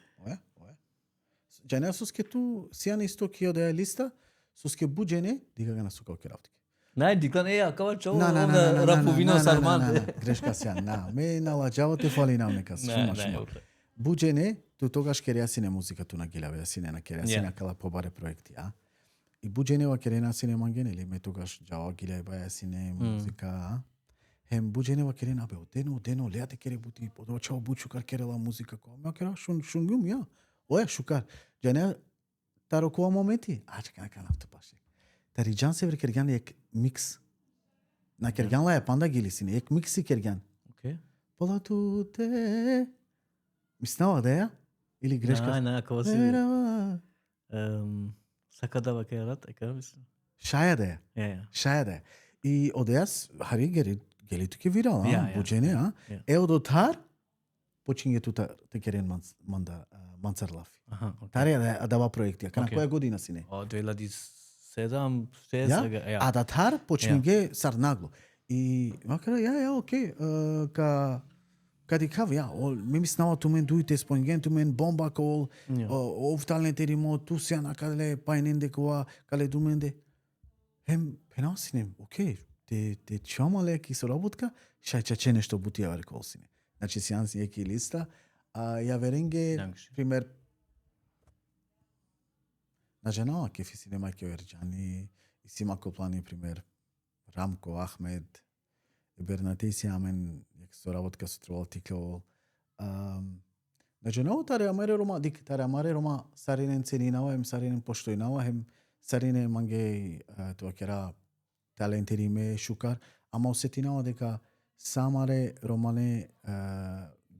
Джане суске ту сијан исто ки оде листа, суске буџене, дига га на сука керавти. Нај диклан кава чоу овда раповино сарман. Грешка сијан, на. Ме наладжавате фали нам нека шума. Буџене, ту тогаш кереа сине музика ту на гилаве, сине на кереа сине кала побаре проекти, а? И буџене ва керена сине манген или ме тогаш джава гилај баја сине музика, а? Хем буџене ва керена бе, одено, леате кере бути, подова чао бучукар керела музика, која ме кера шунгум, ја. Оја шукар, джане тарокува моменти, чека нафту паше. Тариджан се вер керган ек микс. На керган ла е панда гили сине, ек микси керган. Окей. Пола туте. Миснава да ја? Или грешка? Нај, кава си. Верава. Сака да вакерат, кара мислам. Шаја да ја. Ja. Шаја да ја. И одеас, хари гели туке вирал, Ja. буџене, а? Ja. Е одотар, почиње тута те керен мансар лафи. Аха, окей. Тарија да дава проекти, кана Окей. која година си не? 2007, 6 Ja? сега, А да тар почне ге сар нагло. И макара окей, кади кав ме мислава ту мен дуите спонген ту мен бомба кол, овталнете римо ту се на кале пајненде кова, кале думенде. Пенал синем, окей, те чамале ки со работка, шајчаче нешто бутија вер кол сине. Значи сијан си еки листа, а ја веренге, Dankeschön. пример, на жена кефи си нема ке верџани, и си мако плани, пример, Рамко, Ахмед, Бернатей си амен, јак со работка со трувал тикло. На жена таре амаре рома, таре амаре рома, саринен ценинава, ем саринен поштојнава, ем саринен манге тоа кера талентириме шукар, ама осетинава дека самаре романе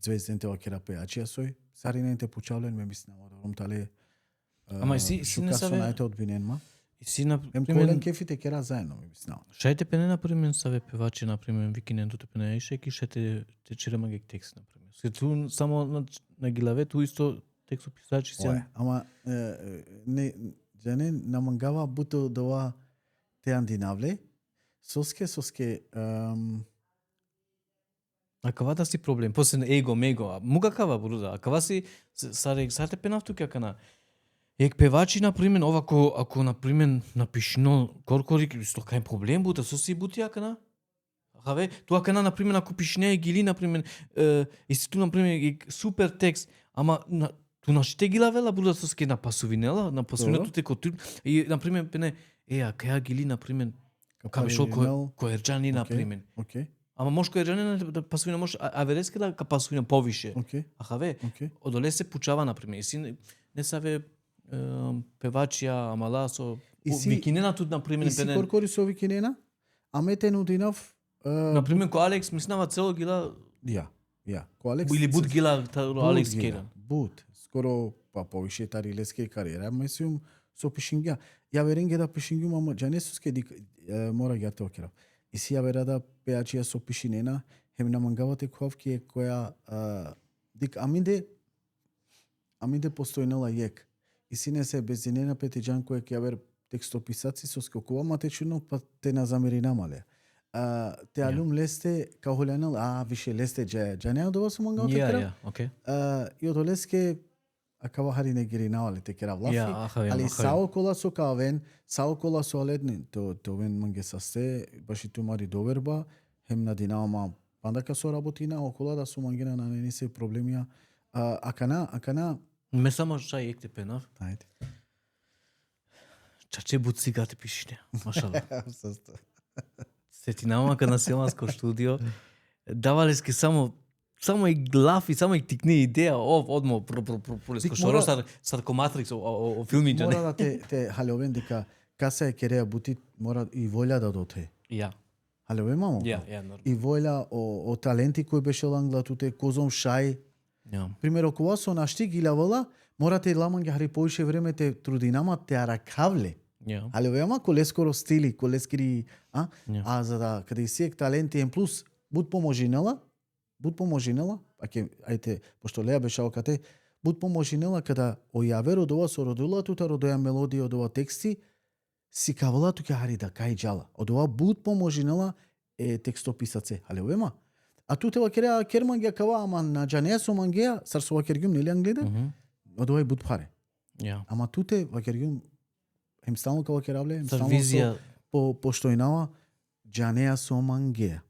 звезденте ова кера пеачија сој, саринен те пучален ме мислева да ромтале. Ама си не шукар со саве. најте одбиненма. И си на Ем пример колен кефите кера заедно ме мислева. шајте пене на пример саве певачи на пример викинендото пене и шеки шете те черема гек текст на пример Се ту само на гилавето исто текстописачи се. Ама не Джане намангава буто дова те андинавле. Соске А кавата си проблем, после его, мего, муга кава бруда, а кава си сарте пенав тука кана. Ек певачи, например, ако например, напишно коркорик, исто кај проблем бута, со си бутија кана? Хаве, туа кана, например, ако пишне гили, например, иси ту, например, супер текст, ама ту нашите гила вела бруда со ски на пасувинела, на пасувинето те коту, и, например, пене, а каја гили, например, кај шо коерџани, например. Окей. Ама може коерџани да пасувина, може авереске да пасувина повише. Окей. А хаве, Окей. одоле се пучава, например, иси не саве певачија, амала со викинена тут, например, Иси коркори со викинена, а мете нудинав например, ко Алекс мислава цело гила ко Алекс или Буд гила Алекс Кейран. Буд, скоро повише тари леске кариера, мислам со пишингја. Ја веренге да пишингјум, ама џанесуске дик мора ја токера. И си ја верада пеачија со пишинена, хем намангавате ковки која дик аминде постојнала јек. И си не се безинена петиџан која ќе вер текстописаци со скокува, ма те чудно па те на замери намале. Те алум лесте каholянал, више лесте џанеа дова со мангал текера. Окей. И од леске акава хари не гири навале текера влафи. Али сао кола со кавен, сао кола со аледни, то вен манге састе, баши ту мари доверба, хем на динама пандака со работина, окола да со мангена на не се проблемија. Акана Ме само шај екте пенав. Ајде. Чаче буцигате пишне. Машала. Се ти намака на селанско студио. Давалески само и глафи, само и тикне идеја, одмо пролеско шоро сарко Матрикс о филми џане. Мора да те халјовен дека каса е кереја бути мора и волја да доте. Ја. Халјовен мамо. Нормално. И волја о таленти кој беше лангла туте козом шај. Примеро кога со нашти гилавала, морате ламанги хари поише време те трудинама те аракавле. Ali veoma колескоро стили, колескири, а за да каде и сиек таленти ен плюс буд поможинела, ајте, пошто Леја беше окате, буд поможинела када ојаве родова со родила тута родоја мелодија од ова тексти, си кавала тука хари да кај джала. Од ова буд поможинела е текстописаце, ali veoma. А туте ва кереа кермангија кава, ама на џанеја со мангеја, сар со ва кергјум нели англеде, од ова буд паре. Ама туте ва кергјум Хем стално кава керавле, хем стално со постојнава џанеја со мангеја.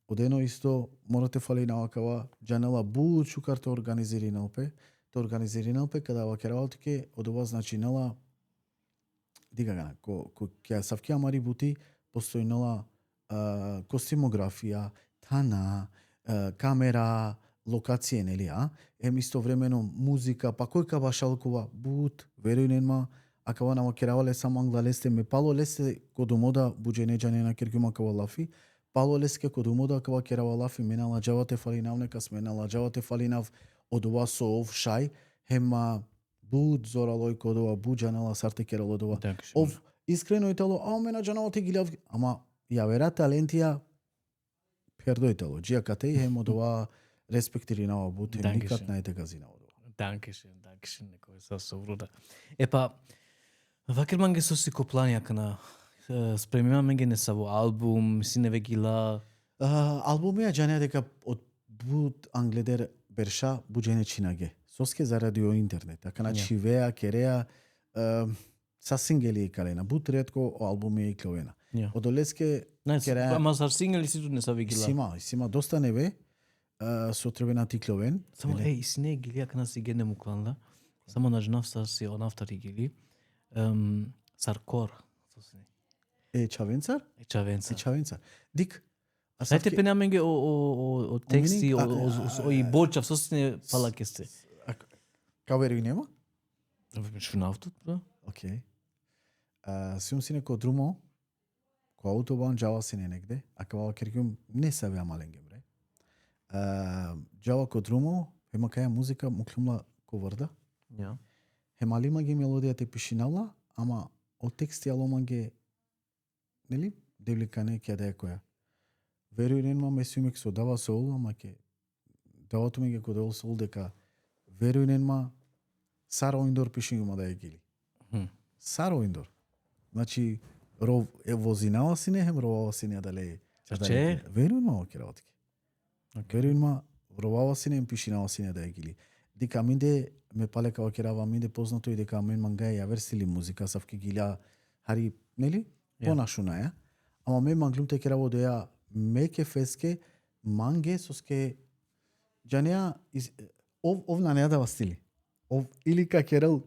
Одено исто морате фали на кава џанела бу чукар те организиринелпе, када ва керавалтике од ова значинела дигага, ко ќе савкија мари бути постојнала костимографија, тана, камера, локација, нели, Ем истовремено музика, па кој ка башалкова бут, верујненма, а кава на керавале само англа лесте ме пало лесте кодумода буџене џане на кергјума кава лафи, пало леске кодумода кава керава лафи менала џавате фалинав нека сменала џавате фалинав од ова со ов шај, хема буд зоралој кодова буџанала сарте керало дова. Ов искрено итало, мена џанавате гилав, ама ја вера талентија пердојтало, џија кате хем од ова респектири на ова бут, никад најте газина од ова. Данкешен, некој са совруда. Епа, вакер манге со си копланија кана спремима менге не са во албум, си не вегила. Албумија џанеа дека од буд англедер берша буџене чинаге. Соске за радио интернет. Така на чивеа, кереа, са сингели калена. Буд ретко албуми и кловена. Одолеске кереа. Ама са сингели си тут не са вегила. Сима доста неве. Со требена тикловен. Само си не гилија кана си генем укланла. Само на жнавста си онафтари гили. Саркор. Чавенцар? Чавенцар. Дик. Сајте пена менге о тексти, о и бочав, со се пала ке сте. Кавери нема? Веш на автот, да? Окей. Сиум си неко друмо, ко аутобан джава си не негде, а кава кергјум не се веа маленге, бре. Джава ко друмо, ема каја музика, муклюмла ко врда. Хема лимаге мелодија те пишинала, ама од тексти аломаге, нели, девлика не ќе да е која. Верујнен ма месумек со дава со ула, ма ке давато ми ги кодел сол дека верујнен ма Саро Индор пишингума да е гили. Саро Индор. Значи ров е возинава си не хем ровава си не дале. Че? Верујн ма оке работи. Верујн ма ровава си не пишинава си не да е гили. Дека минде ме палека окерава минде познато и дека мен манга ја версили музика савки гиля хари, нели? Понашуна ја. Ама мен манглум те кераво да ја меке феске манге соске џанеа ов на неа да стили. Ов или ка керал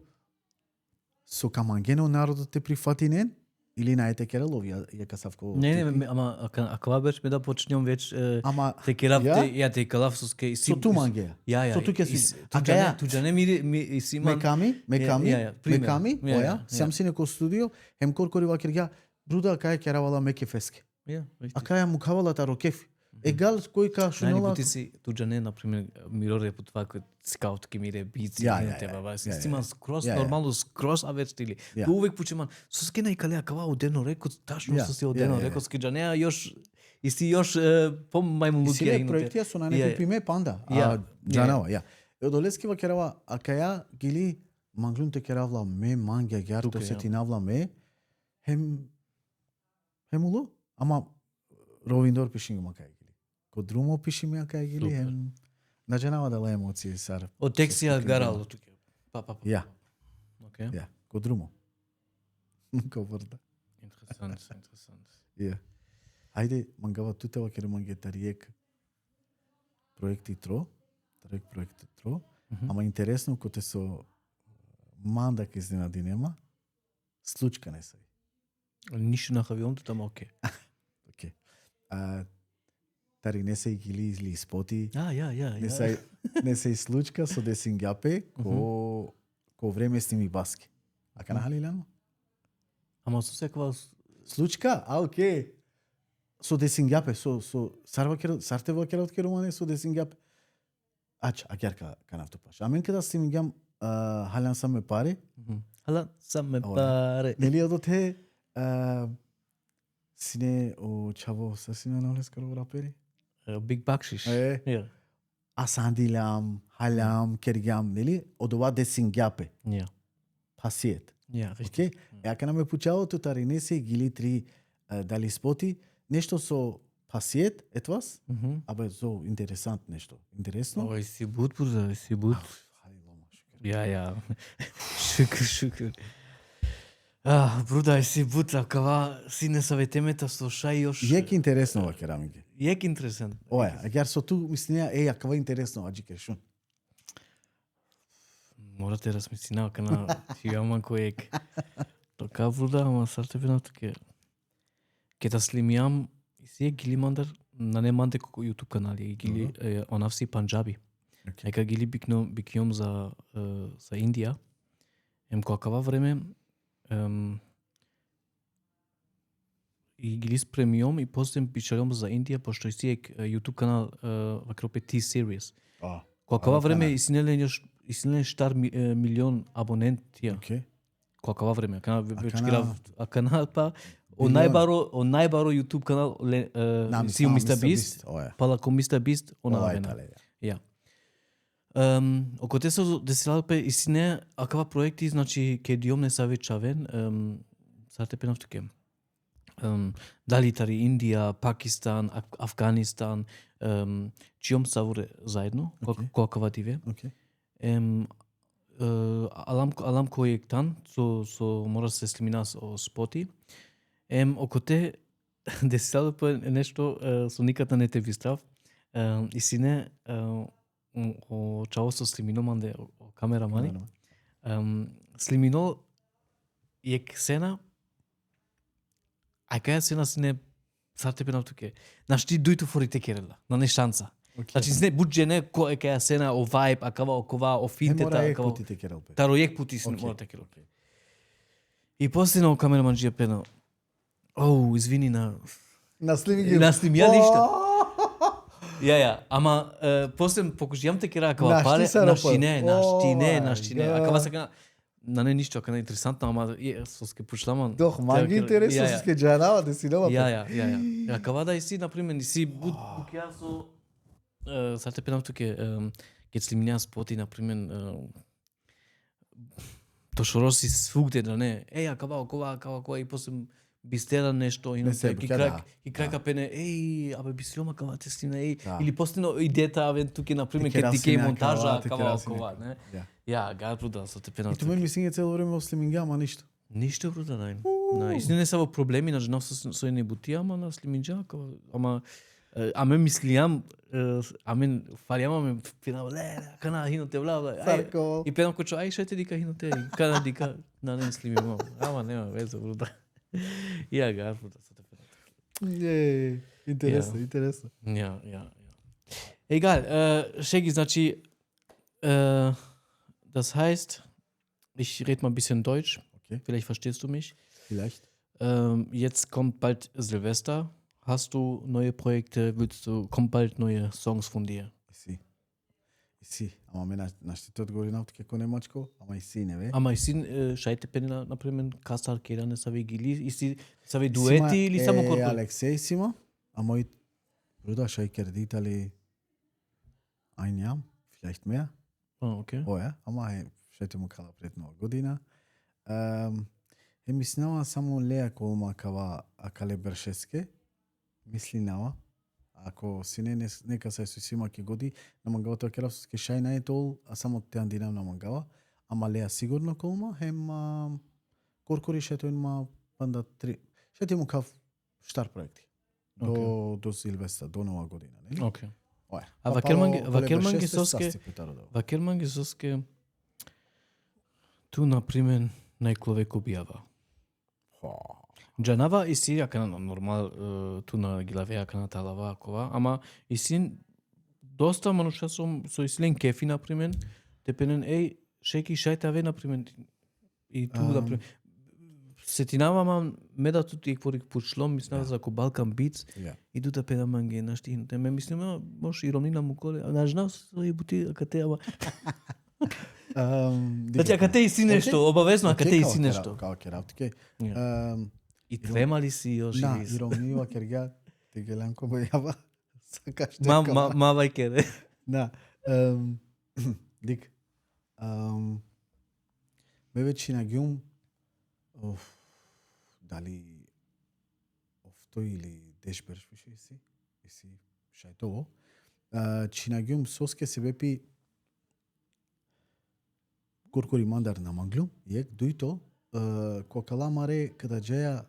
со камангено народот те прифатинен или наете керал ов ја касавко. Не, ама ако беше ме да почнем веќе Ама те керав ја те калав соске со ту манге. Ја. Со ту ќе си. Туџане ми си Меками, оја, сам си неко студио, хем коркори вакер бруда кај керавала меке феске. А кај му кавала та рокеф. Егал кој ка шунола. Најни си туџане на пример мироре по това кој скаут ки мире бици на тебе, система скрос нормално скрос авет стили. Увек почеман соске нај калеа кава одено реко ташно со си одено реко ски џанеа још и си још по мајму луѓе. Силе проектија со на некој пиме панда. Џанава, ја. Одолески ва керава, а каја гили манглун те керавла ме манге гјарто се ти навла ме хемулу, ама Ровиндор пишингума кај гили. Ко друмо пишиме кај гили хем на џанава дала емоции сар. Од тексија гарало туке. Ја. Океј. Ја, ко друмо. Ко врда. Интересант. Ја. Ајде, мангава тутева кере мангетариек проекти тро, проекти тро, ама интересно коте со манда ке изненади нема, случка не се. Ништо на хавионто тамо окей. Окей. Тари не се и гили изли споти. Ја. Не се и случка со десингјапе ко време сними баски. А ка нахали лано? Ама со секва случка? Окей. Со десингјапе, со сарте вакера од керумане со десингјапе. А герка канавтопаш. А мен када снимиѓам халјан сам ме пари. Халјан сам ме пари. Нели одот е сине о чаво са сине на олескаро рапери? Биг Бакшиш. Асандилам, халјам, кергјам, нели? Од ова десингјапе. Пасиет. Окей? Ја кана ме пучаво тутари не се гили три дали споти, нешто со пасиет, етвас? Абе, зо интересант нешто. Интересно? Ой, си бут, бруда, си бут. Ја. Шукр. Бруда, си бут, кава си не саветемета слушај још. Јек интересно ова керамике. Јек интересен. Оја, агар со ту мислија, ја кава интересно аџи кершун. Морате размислина кана јаман којек. Така бруда, ама сартепена таке. Ке да слимиам и си гили мандар на не манде како YouTube канали, гили онавси панџаби. Нека гили бикнјом за Индија. Какава време и ги спремиом и после пишалом за Индија, пошто и си YouTube канал вакропе T-Series. Какава време иснелен штар милион абоненти. Какава време? Канал па о најбаро YouTube канал си Mr. Beast, пала ко Mr. Beast, ја. Око те се десилалпе истине, акава проекти, значи, ке диом не савечавен, сарте пенав туке. Дали тари Индија, Пакистан, Афганистан, чиом савуре заедно, какава диве. Алам којектан, со мора се слимина со споти. Око те десилалпе нешто со никата не те вистрав. Истине, о чао со слимино манде о камерамани. Слимино е ксена, а каја сена сине сарте пенав туке. Значи ти дујто форите керела, на не шанса. Значи сине буџене кој каја сена о вајб, а кава окова о финтета, а кава пути керел. Таројек пути сине мора те керел. И после на камераман джија пена. Оу, извини на слими ја ништо. Ја, ама после покушјам те кера кава паре, наштине, а кава сака на не ништо, ака не интересантно, ама со ке пуштаман. Дох, манги интересно со ке џанава да си нова. Ја, кава да и си, например, и си букја со Sad te penam туке ќе слимња споти на пример то што роси свугде да не. Еј, кава и после бистера нешто и Не се брука, и крака пене еј, абе бисилома кава те слимна еј Да. или постино идејата аве туке на пример Те ке керасиња, дике монтажа те кава керасиња. не. Ја. Ја, гарбруда со те пенам. И тоа ми мислење цело време ослиминга, ама ништо. Ништо бруда нај. На истина не се во проблеми на жена со не бутија, ама на слиминџа кава, ама аме мислијам, аме фаријама ме пенам, кана хино те бла бла. Сарко. И пенам кочо, ај шете дика хино те, кана дика на не слими мам. Ама нема веза бруда. Ја гарбруда со те пенам. Интересно, Ја. интересно. Ja. Egal, Shaggy, значи, das heißt, ich rede mal ein bisschen Deutsch. Okay. Vielleicht verstehst du mich. Vielleicht. Jetzt kommt bald Silvester. Hast du neue Projekte? Kommt bald neue Songs von dir? И си. Ама ме нашите одговори на како немачко, ама и си не ве. Ама и си шајте пени, например, Касар Кера не са ви гили? И си са ви дуети или само корпо? Алексеј сима, а мој бруда шајкер дитали ајнјам, vielleicht mehr. Okay. Оја, ама шајте му кала пред нова година. Мислинава само леа колма кава акале бершеске. Мислинава. Ако си нека се сима ке годи, на мангавата керавске шај на етол, а само те андинам на мангава. Ама леа сигурно колма, коркори шето има панда 3. Шето му кав штар проекти. До Силвестра, до нова година, нели? Okay. Оја. А вакерманги соске ту, например, најкловек објава. Джанава и си јака на нормал ту на гилавеја на талава кова, ама и син доста мануша со исилен кефи, например, те пенен еј шеки шајта ве, например, и ту например сетинавам меда тут и кворик пучлом, мислам за Балкан Beats и тута пена манге на штин. Те ме мислам, може и ромнина му коле, а нажна со и бути кате ама. Значи кате и си нешто, обавезно кате и си нешто. Као керавтике. И трема ли си још Да, или? иронија кергја, те геланко бојава. Сакаш Мавај кере. Да. Дик. Ме вече на гјум дали офто или дешберш више иси шајтово. Чинагјум соске се бепи коркори мандар на манглум, јек дуито кокаламаре када джеја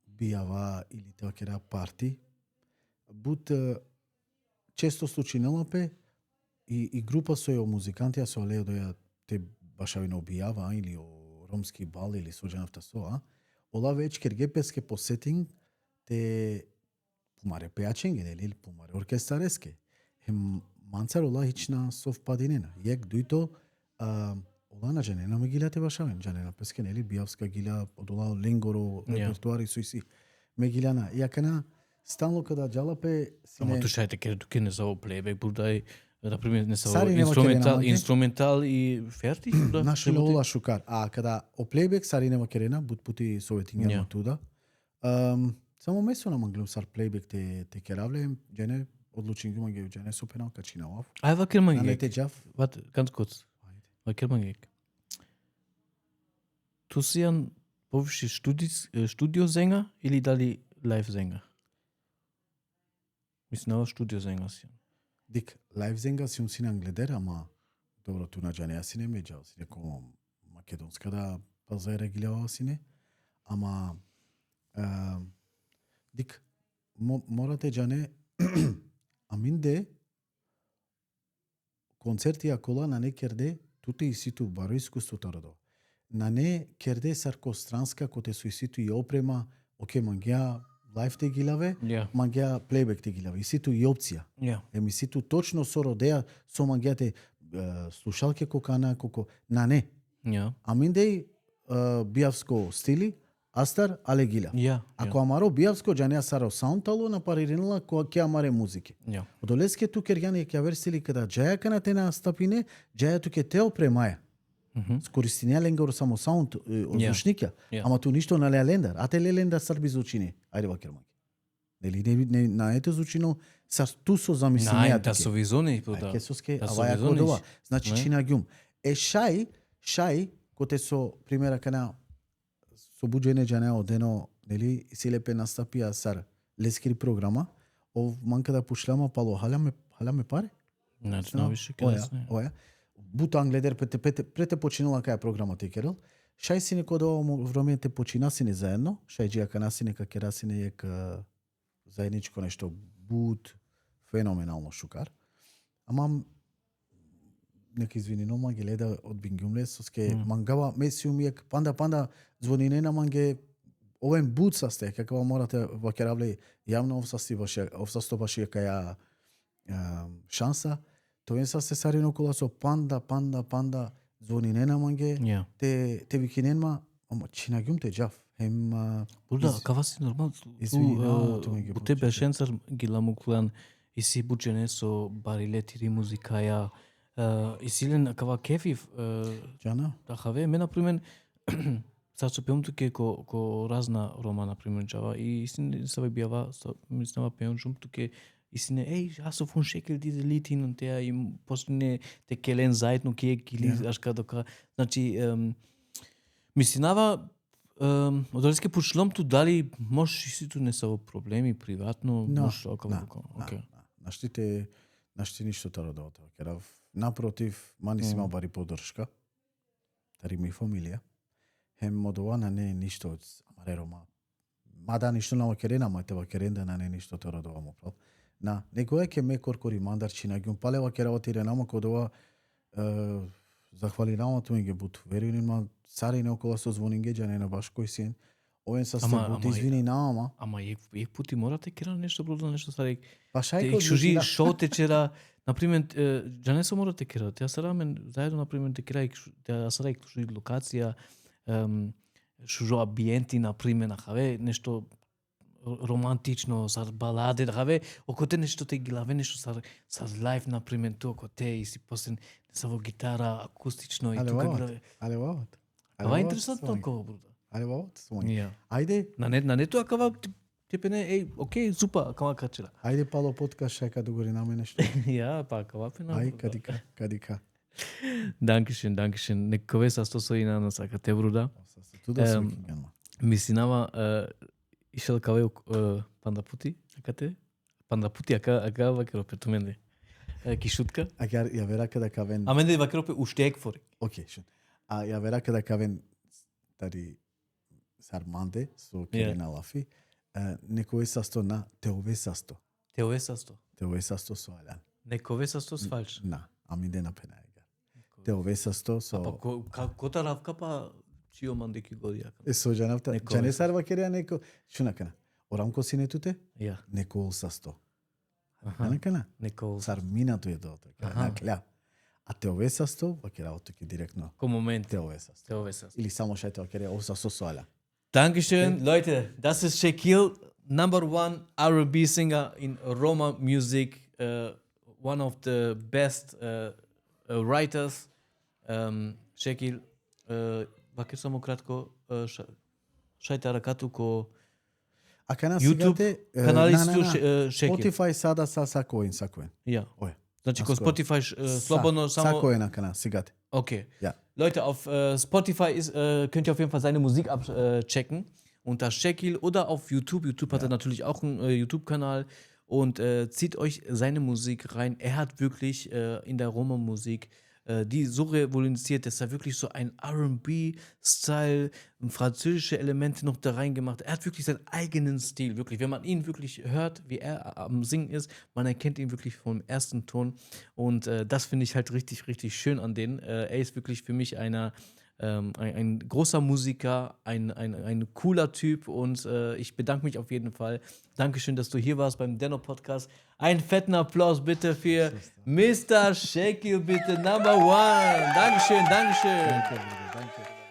бијава или теакера парти, бут често случинелопе и група со ја музикантија со алеја доја те башавино обијава или о ромски бал или соџанавта соа, ола веќе кергепеске по сетинг те пумаре пејаченге, нели, пумаре оркестареске. Манцар ола хична совпадинена. Јек дуито ола на женена ме гилате башавен. Женена песке, нели, бијавска гиля, одола ленгоро, репертуари суиси. Ме гиляна. Јакана, стално када джалапе... Ама ту шајте кере туке не са плейбек, бурдај, например, не са Сари нема керена, инструментал и ферти? Наши лола шукар. А када о плейбек сари нема керена, бут пути советинга туда. Само месо на манглум сар плейбек те керавле, джене одлучин ги манге джене супенал качина лав. Ај вакер манге. Налете джав. Wat, ganz kurz. Вакер манге. Ту си јан повише студиозења или дали лайф-зења? Мислам, студиозења си. Дик, лайф-зења си си на англедер, ама добро ту на джане, си не меѓал, си неко македонска да пазајра гилјава си не. Ама дик, морате джане аминде концерти акола на не керде туте и ситу баро искуството родо. На не керде саркостранска коте со ситу и опрема, оке мангеа лайф те гилаве, мангеа плейбек те гилаве, и ситу и опција. Еми ситу точно со родеа со мангеате слушалке кокана коко на не. Аминде бијавско стили Астар але гила. Ако амаро бијавско џанеа саро саунтало на париринала која ќе амаре музики. Одолеске ту кергјане ќе версили када џаја кана те на стапине, џаја ту ке те опремаја. Скористинија ленгоро само саунд озвучникја, ама ту ништо на лелендар. А те лелендар сар би звучини. Ајде вакер маки. Нели на ете звучино Tu so zamislenia. Nein, das sowieso nicht, Bruder. Kesoske Das avaja sowieso kodova. nicht. Значи Ne? чина гјум. Шај коте со примера кана со буџење џане одено, нели, силепе настапија сар лескри програма, ов манка да пушлама пало халяме паре. Значи, навише красне. Оја. Бута англедер прете починала каја програма текерел. Шај сине кодова времените почина сине заедно, шај џија кана сине ка кера сине ек заедничко нешто бут феноменално шукар. Ама нека извини, но манге леда од бингјумле соске мангава месиум ек панда звонине на манге овен бут састе каква морате во керавле јавно овсасто баше каја шанса. Тоа са се сари около со панда звонине на манге. Ja. Те викиненма, ама чина гјум те џав. Bruder, kava si normal. Bu te beșențăr gilamuclan isi bucene so barileti muzikaja. Isilen kava kefi. Џана? Da have me na primer sad să peum tu ke ko razna roma na primer java i sin să vă biava să mi stava peum jump tu ke isine ey hast du von Shekel diese Lied hin und der im postne te kelen Seiten okay gili ашка дока. Значи мислинава одалеске пошлом ту дали можеш и си ту не са проблеми приватно, можеш окей. Нашти ништо тоа да тоа керав. Напротив, мани си бари поддршка. Тари ми фамилија. Хем модова на не ништо од Амарерома. Мада ништо на вакерена, ма те вакеренда на не ништо тоа да му прав. На некој ке ме коркори мандарчи на гјум палева керава тире нама кодова захвали нама туинге бут. Веруни ма царине около со звонинге џане на баш кој син. Овен са сте бут извини нама. Ама ек пути морате кера нешто бродо нешто старик. Па шај кој шужи шо течера. Например, џане се морате кера. Те сарамен заедно например те кера те сарај шужи локација шужо амбиенти например на хаве нешто романтично, сар баладе, да хаве, око те нешто те гилаве, нешто сар лайф, например, ту око те, и си после са во гитара, акустично, и тука гилаве. Але вавот. Ава е интересантно толкова, бруда. Але вавот, свони. Ja. Ајде. На не тоа кава, тепене, окей, супа, кава качера. Ајде пало подкаст, шека догори наме нешто. Ja, па кава пена. Ај, кадика. Dankeschön. Некој са сто соина на сакате, бруда. Туда се викингама. Мислинава, ишел каве панда пути, акате? Панда пути, ака вакеро петуменде. Ки шутка? Ака ја вера када кавен. А менде вакеро пе уштек фори. Окей, шун. А ја вера када кавен тари сарманде со керина лафи. Некој састо на теове састо. Теове састо. Теове састо со алан. Некој састо с фалш. На, аминде на пена ега. Теове састо со. Па кота равка па чио манде ки годија. Со џанавта. Џане сарва керија неко шунакана. Орамко синетуте? Ja. Некој састо. Аха. Накана? Некој Сарминато е тоа. Накля. А теове састо, вакера отоки директно. Ко момент. Теове састо. Теове састо. Или само шајте вакера оса со соала. Dankeschön, Leute. Das ist Shekil, #1 R&B singer in Roma music, one of the best writers. Shekil, ваке само кратко, шајте ракату ко А кана YouTube сигате каналисту Shekil. Spotify сада са сакоин. Ja. Ой. Значи ко Spotify slobodno samo... Сакоин на кана сигате. Okay. Ja. Leute, auf Spotify könnt ihr auf jeden Fall seine Musik abchecken. Unter Shekil oder auf YouTube. YouTube hat er natürlich auch einen YouTube-Kanal. Und zieht euch seine Musik rein. Er hat wirklich in der Roma-Musik die so revolutioniert, dass er wirklich so ein R&B-Style, französische Elemente noch da reingemacht. Er hat wirklich seinen eigenen Stil, wirklich. Wenn man ihn wirklich hört, wie er am Singen ist, man erkennt ihn wirklich vom ersten Ton. Und das finde ich halt richtig, richtig schön an denen. Er ist wirklich für mich ein großer Musiker, ein cooler Typ und ich bedanke mich auf jeden Fall. Dankeschön, dass du hier warst beim Denno Podcast. Einen fetten Applaus bitte für Mr. Shekil, bitte #1. Dankeschön. Danke.